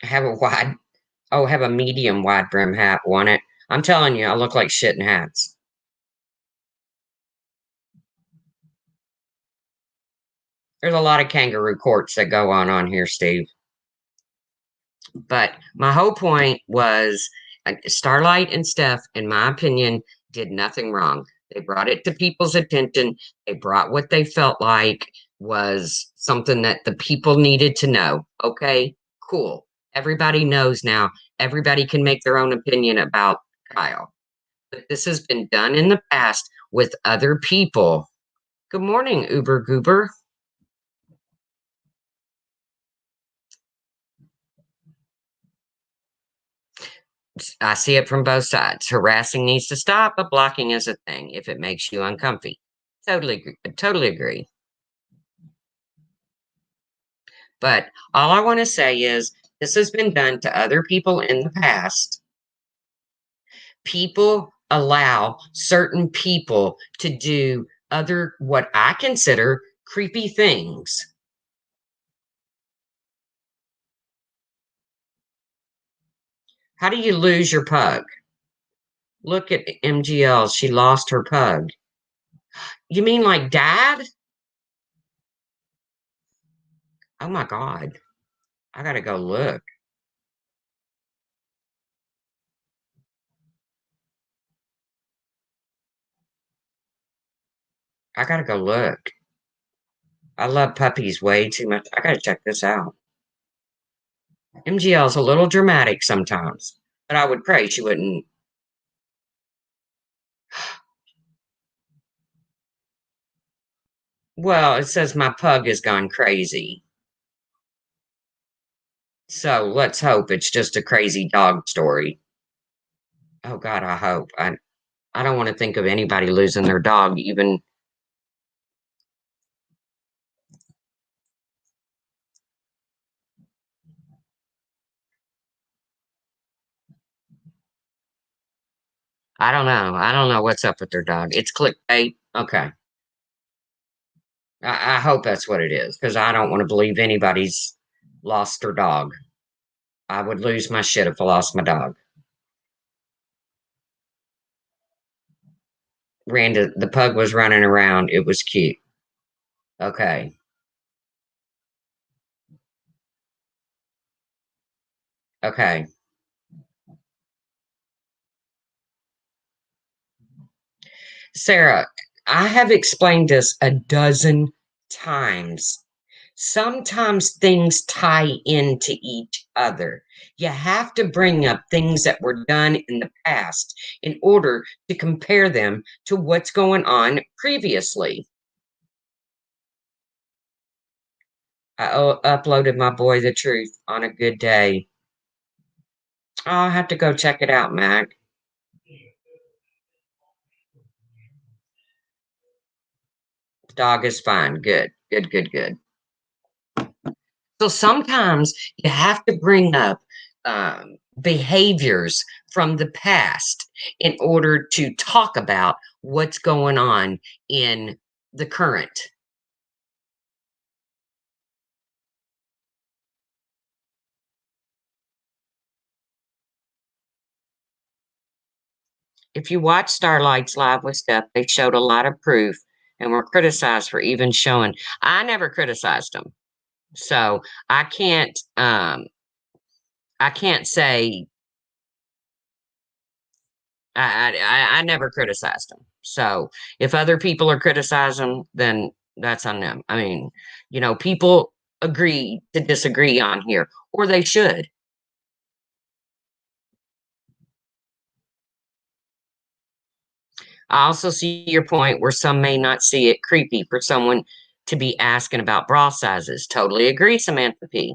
I have a wide, oh, have a medium wide brim hat. Want it? I'm telling you, I look like shit in hats. There's a lot of kangaroo courts that go on here, Steve. But my whole point was Starlight and Steph, in my opinion, did nothing wrong. They brought it to people's attention. They brought what they felt like was something that the people needed to know. Okay, cool. Everybody knows now. Everybody can make their own opinion about Kyle. But this has been done in the past with other people. Good morning, Uber Goober. I see it from both sides. Harassing needs to stop, but blocking is a thing if it makes you uncomfy. Totally agree. But all I want to say is this has been done to other people in the past. People allow certain people to do other, what I consider creepy things. How do you lose your pug? Look at MGL. She lost her pug. You mean like dad? Oh my God. I gotta go look. I gotta go look. I love puppies way too much. I gotta check this out. MGL's a little dramatic sometimes, but I would pray she wouldn't. Well, it says my pug has gone crazy. So let's hope it's just a crazy dog story. Oh God, I hope. I don't want to think of anybody losing their dog, even. I don't know. I don't know what's up with their dog. It's clickbait. Okay. I hope that's what it is because I don't want to believe anybody's lost their dog. I would lose my shit if I lost my dog. Randa, the pug was running around. It was cute. Okay. Okay. Sarah, I have explained this a dozen times. Sometimes things tie into each other. You have to bring up things that were done in the past in order to compare them to what's going on previously. I uploaded my boy the truth on a good day. I'll have to go check it out, Mac. The dog is fine. Good, good, good, good. So sometimes you have to bring up behaviors from the past in order to talk about what's going on in the current. If you watch Starlight's Live with Steph, they showed a lot of proof and were criticized for even showing. I never criticized them, so I can't say I never criticized them. So if other people are criticizing, then that's on them. I mean, people agree to disagree on here, or they should. I also see your point where some may not see it creepy for someone to be asking about bra sizes. Totally agree, Samantha P.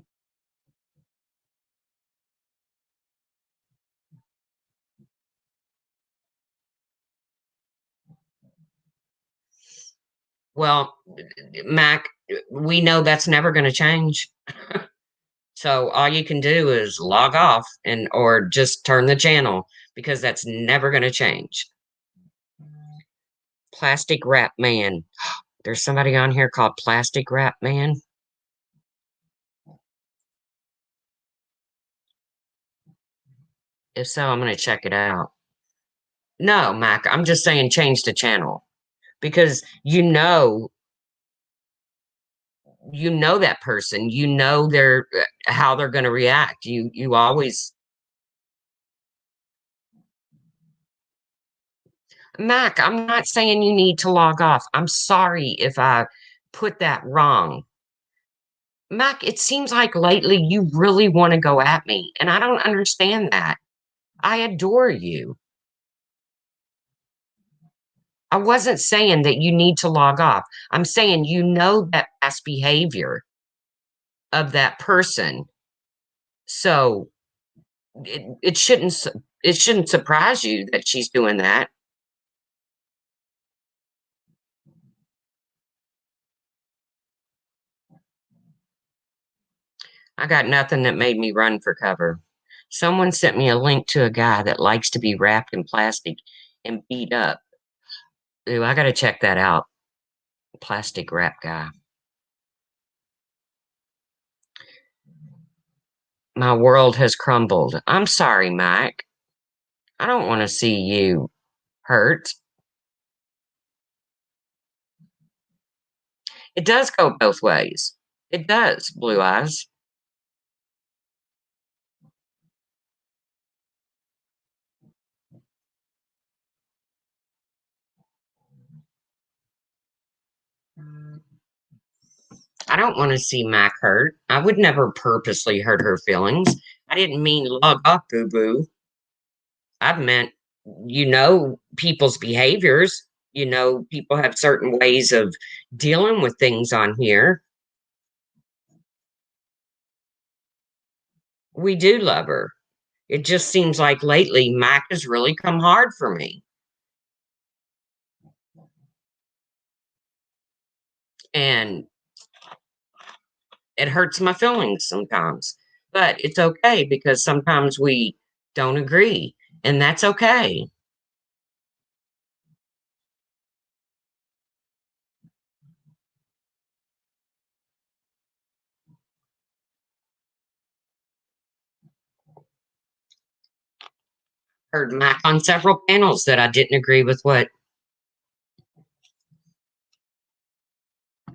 Well, Mac, we know that's never going to change. So all you can do is log off and or just turn the channel because that's never going to change. Plastic Wrap Man. There's somebody on here called Plastic Wrap Man. If so, I'm going to check it out. No, Mac, I'm just saying change the channel because you know that person, you know their how they're going to react. You always Mac, I'm not saying you need to log off. I'm sorry if I put that wrong. Mac, it seems like lately you really want to go at me, and I don't understand that. I adore you. I wasn't saying that you need to log off. I'm saying you know that past behavior of that person. So it shouldn't surprise you that she's doing that. I got nothing that made me run for cover. Someone sent me a link to a guy that likes to be wrapped in plastic and beat up. Ooh, I gotta check that out. Plastic wrap guy. My world has crumbled. I'm sorry, Mike. I don't want to see you hurt. It does go both ways. It does, Blue Eyes. I don't want to see Mac hurt. I would never purposely hurt her feelings. I didn't mean log off, boo boo. I've meant, people's behaviors. People have certain ways of dealing with things on here. We do love her. It just seems like lately Mac has really come hard for me. And it hurts my feelings sometimes. But it's okay because sometimes we don't agree, and that's okay. Heard Mac on several panels that I didn't agree with what.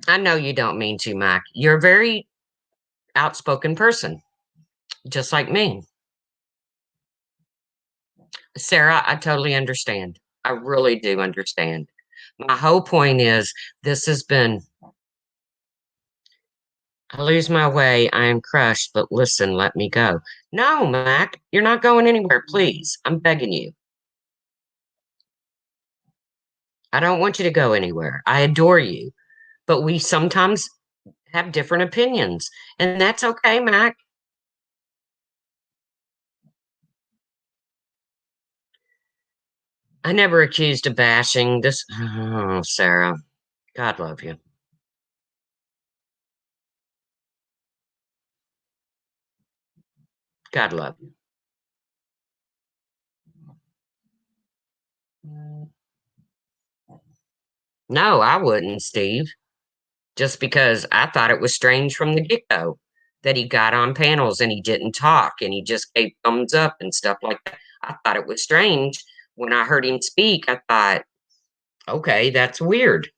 I know you don't mean to, Mac. You're a very outspoken person, just like me. Sarah, I totally understand. I really do understand. My whole point is this has been, I lose my way. I am crushed, but listen, let me go. No, Mac, you're not going anywhere, please. I'm begging you. I don't want you to go anywhere. I adore you, but we sometimes have different opinions, and that's okay, Mac. I never accused of bashing this. Oh, Sarah, God love you. God love you. No, I wouldn't, Steve. Just because I thought it was strange from the get go that he got on panels and he didn't talk and he just gave thumbs up and stuff like that. I thought it was strange. When I heard him speak, I thought, okay, that's weird.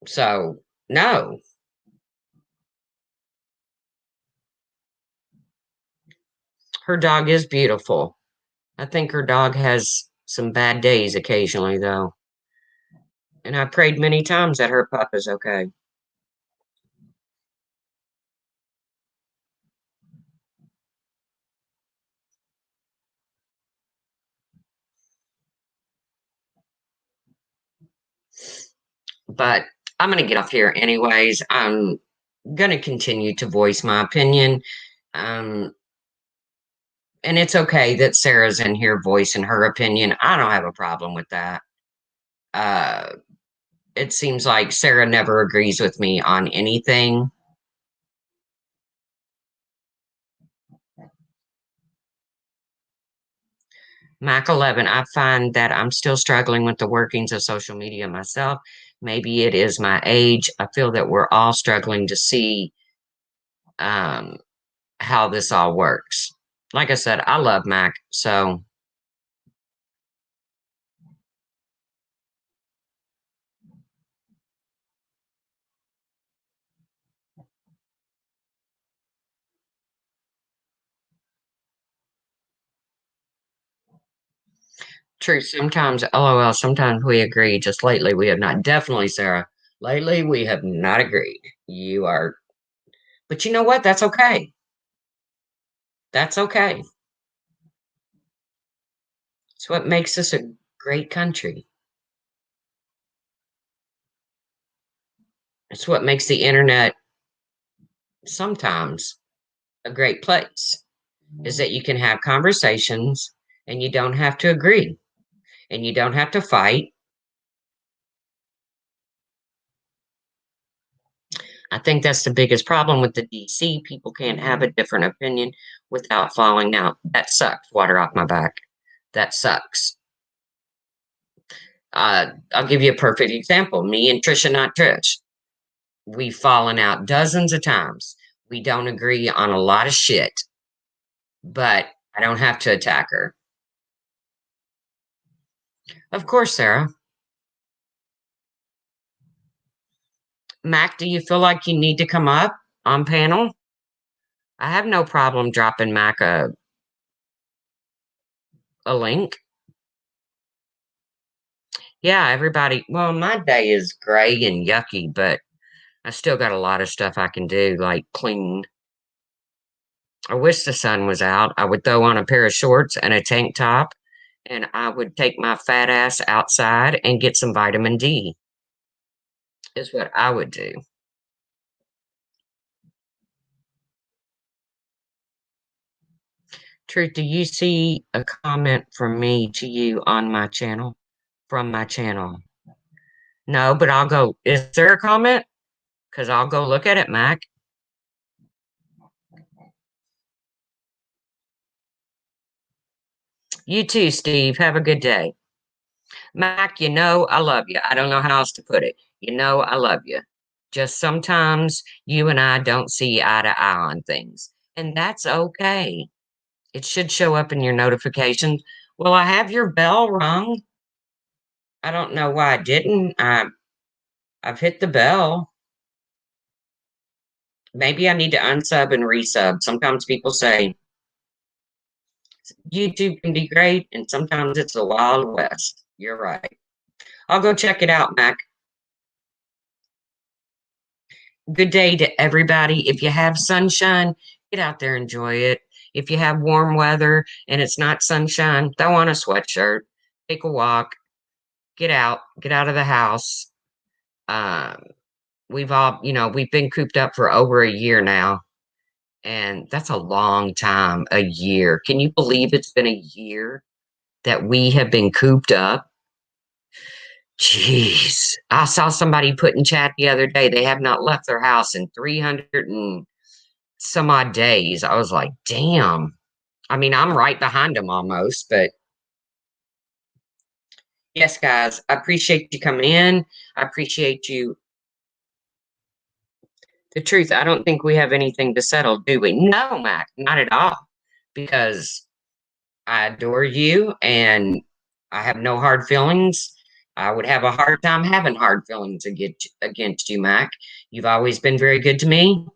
So, no, her dog is beautiful. I think her dog has some bad days occasionally, though. And I prayed many times that her pup is okay. But I'm going to get off here anyways. I'm going to continue to voice my opinion. Um, and it's okay that Sarah's in here voicing her opinion. I don't have a problem with that. Uh, it seems like Sarah never agrees with me on anything. Mac 11, I find that I'm still struggling with the workings of social media myself. Maybe it is my age. I feel that we're all struggling to see um, how this all works. Like I said, I love Mac. So, true, sometimes, LOL, sometimes we agree. Just lately, we have not. Definitely, Sarah. Lately, we have not agreed. You are, but you know what? That's okay. That's okay. It's what makes us a great country. It's what makes the internet sometimes a great place, is that you can have conversations and you don't have to agree and you don't have to fight. I think that's the biggest problem with the DC. People can't have a different opinion without falling out. That sucks. Water off my back. That sucks. I'll give you a perfect example. Me and Trisha, not Trish. We've fallen out dozens of times. We don't agree on a lot of shit, but I don't have to attack her. Of course, Sarah. Mac, do you feel like you need to come up on panel? I have no problem dropping Mac a link. Yeah, everybody. Well, my day is gray and yucky, but I still got a lot of stuff I can do, like clean. I wish the sun was out. I would throw on a pair of shorts and a tank top, and I would take my fat ass outside and get some vitamin D, is what I would do. Truth, do you see a comment from me to you on my channel? From my channel? No, but I'll go. Is there a comment? Because I'll go look at it, Mac. You too, Steve. Have a good day. Mac, I love you. I don't know how else to put it. I love you. Just sometimes you and I don't see eye to eye on things, and that's okay. It should show up in your notifications. Well, I have your bell rung. I don't know why I didn't. I've hit the bell. Maybe I need to unsub and resub. Sometimes people say YouTube can be great, and sometimes it's the Wild West. You're right. I'll go check it out, Mac. Good day to everybody. If you have sunshine, get out there, enjoy it. If you have warm weather and it's not sunshine, throw on a sweatshirt, take a walk, get out of the house. Um, we've been cooped up for over a year now, and that's a long time, a year. Can you believe it's been a year that we have been cooped up? Jeez. I saw somebody put in chat the other day, they have not left their house in 300 and some odd days. I was like, damn. I mean, I'm right behind them almost, but yes, guys, I appreciate you coming in. I appreciate you. The truth, I don't think we have anything to settle, do we? No, Mac, not at all. Because I adore you and I have no hard feelings. I would have a hard time having hard feelings against you, Mac. You've always been very good to me.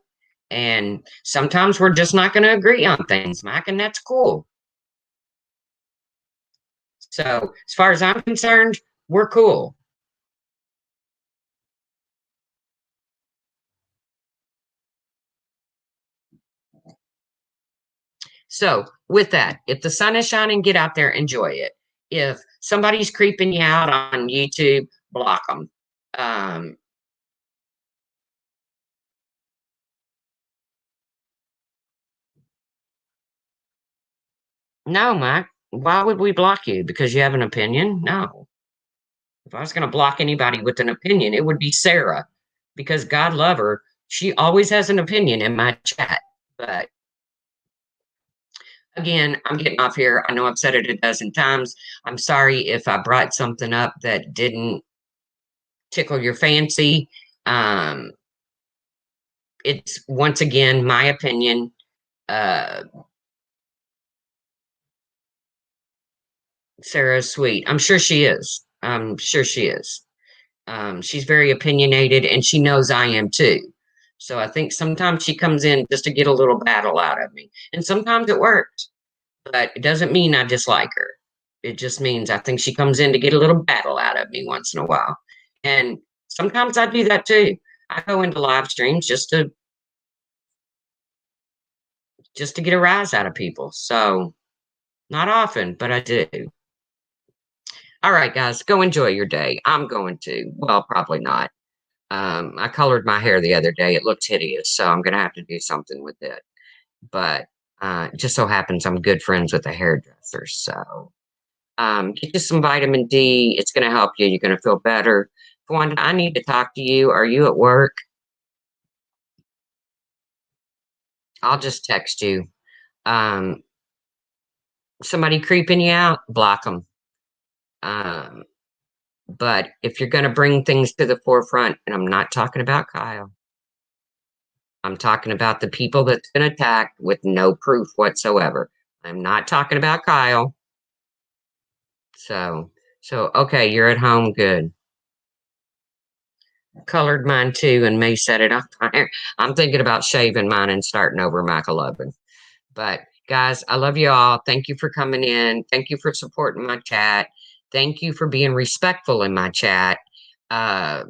And sometimes we're just not going to agree on things, Mac, and that's cool. So, as far as I'm concerned, we're cool. So, with that, if the sun is shining, get out there, enjoy it. If somebody's creeping you out on YouTube, block them. No, Mike, why would we block you? Because you have an opinion? No. If I was going to block anybody with an opinion, it would be Sarah, because God love her. She always has an opinion in my chat. But again, I'm getting off here. I know I've said it a dozen times. I'm sorry if I brought something up that didn't tickle your fancy. Um, it's once again my opinion. Uh, Sarah's sweet. I'm sure she is. I'm sure she is. She's very opinionated and she knows I am too. So I think sometimes she comes in just to get a little battle out of me. And sometimes it works, but it doesn't mean I dislike her. It just means I think she comes in to get a little battle out of me once in a while. And sometimes I do that too. I go into live streams just to get a rise out of people. So not often, but I do. All right, guys, go enjoy your day. I'm going to. Well, probably not. I colored my hair the other day. It looked hideous, so I'm gonna have to do something with it. But it just so happens I'm good friends with a hairdresser, so get you some vitamin D. It's gonna help you. You're gonna feel better. Wanda, I need to talk to you. Are you at work? I'll just text you. Um, somebody creeping you out, block them. Um, but if you're gonna bring things to the forefront, and I'm not talking about Kyle. I'm talking about the people that's been attacked with no proof whatsoever. I'm not talking about Kyle. So okay, you're at home. Good. Colored mine too, and May set it up. I'm thinking about shaving mine and starting over Mac 11. But guys, I love you all. Thank you for coming in. Thank you for supporting my chat. Thank you for being respectful in my chat. Uh,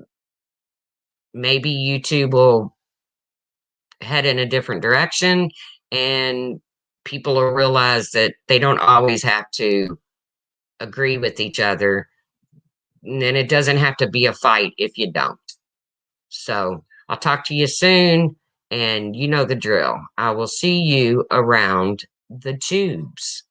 Maybe YouTube will head in a different direction and people will realize that they don't always have to agree with each other. And then it doesn't have to be a fight if you don't. So I'll talk to you soon, and you know the drill. I will see you around the tubes.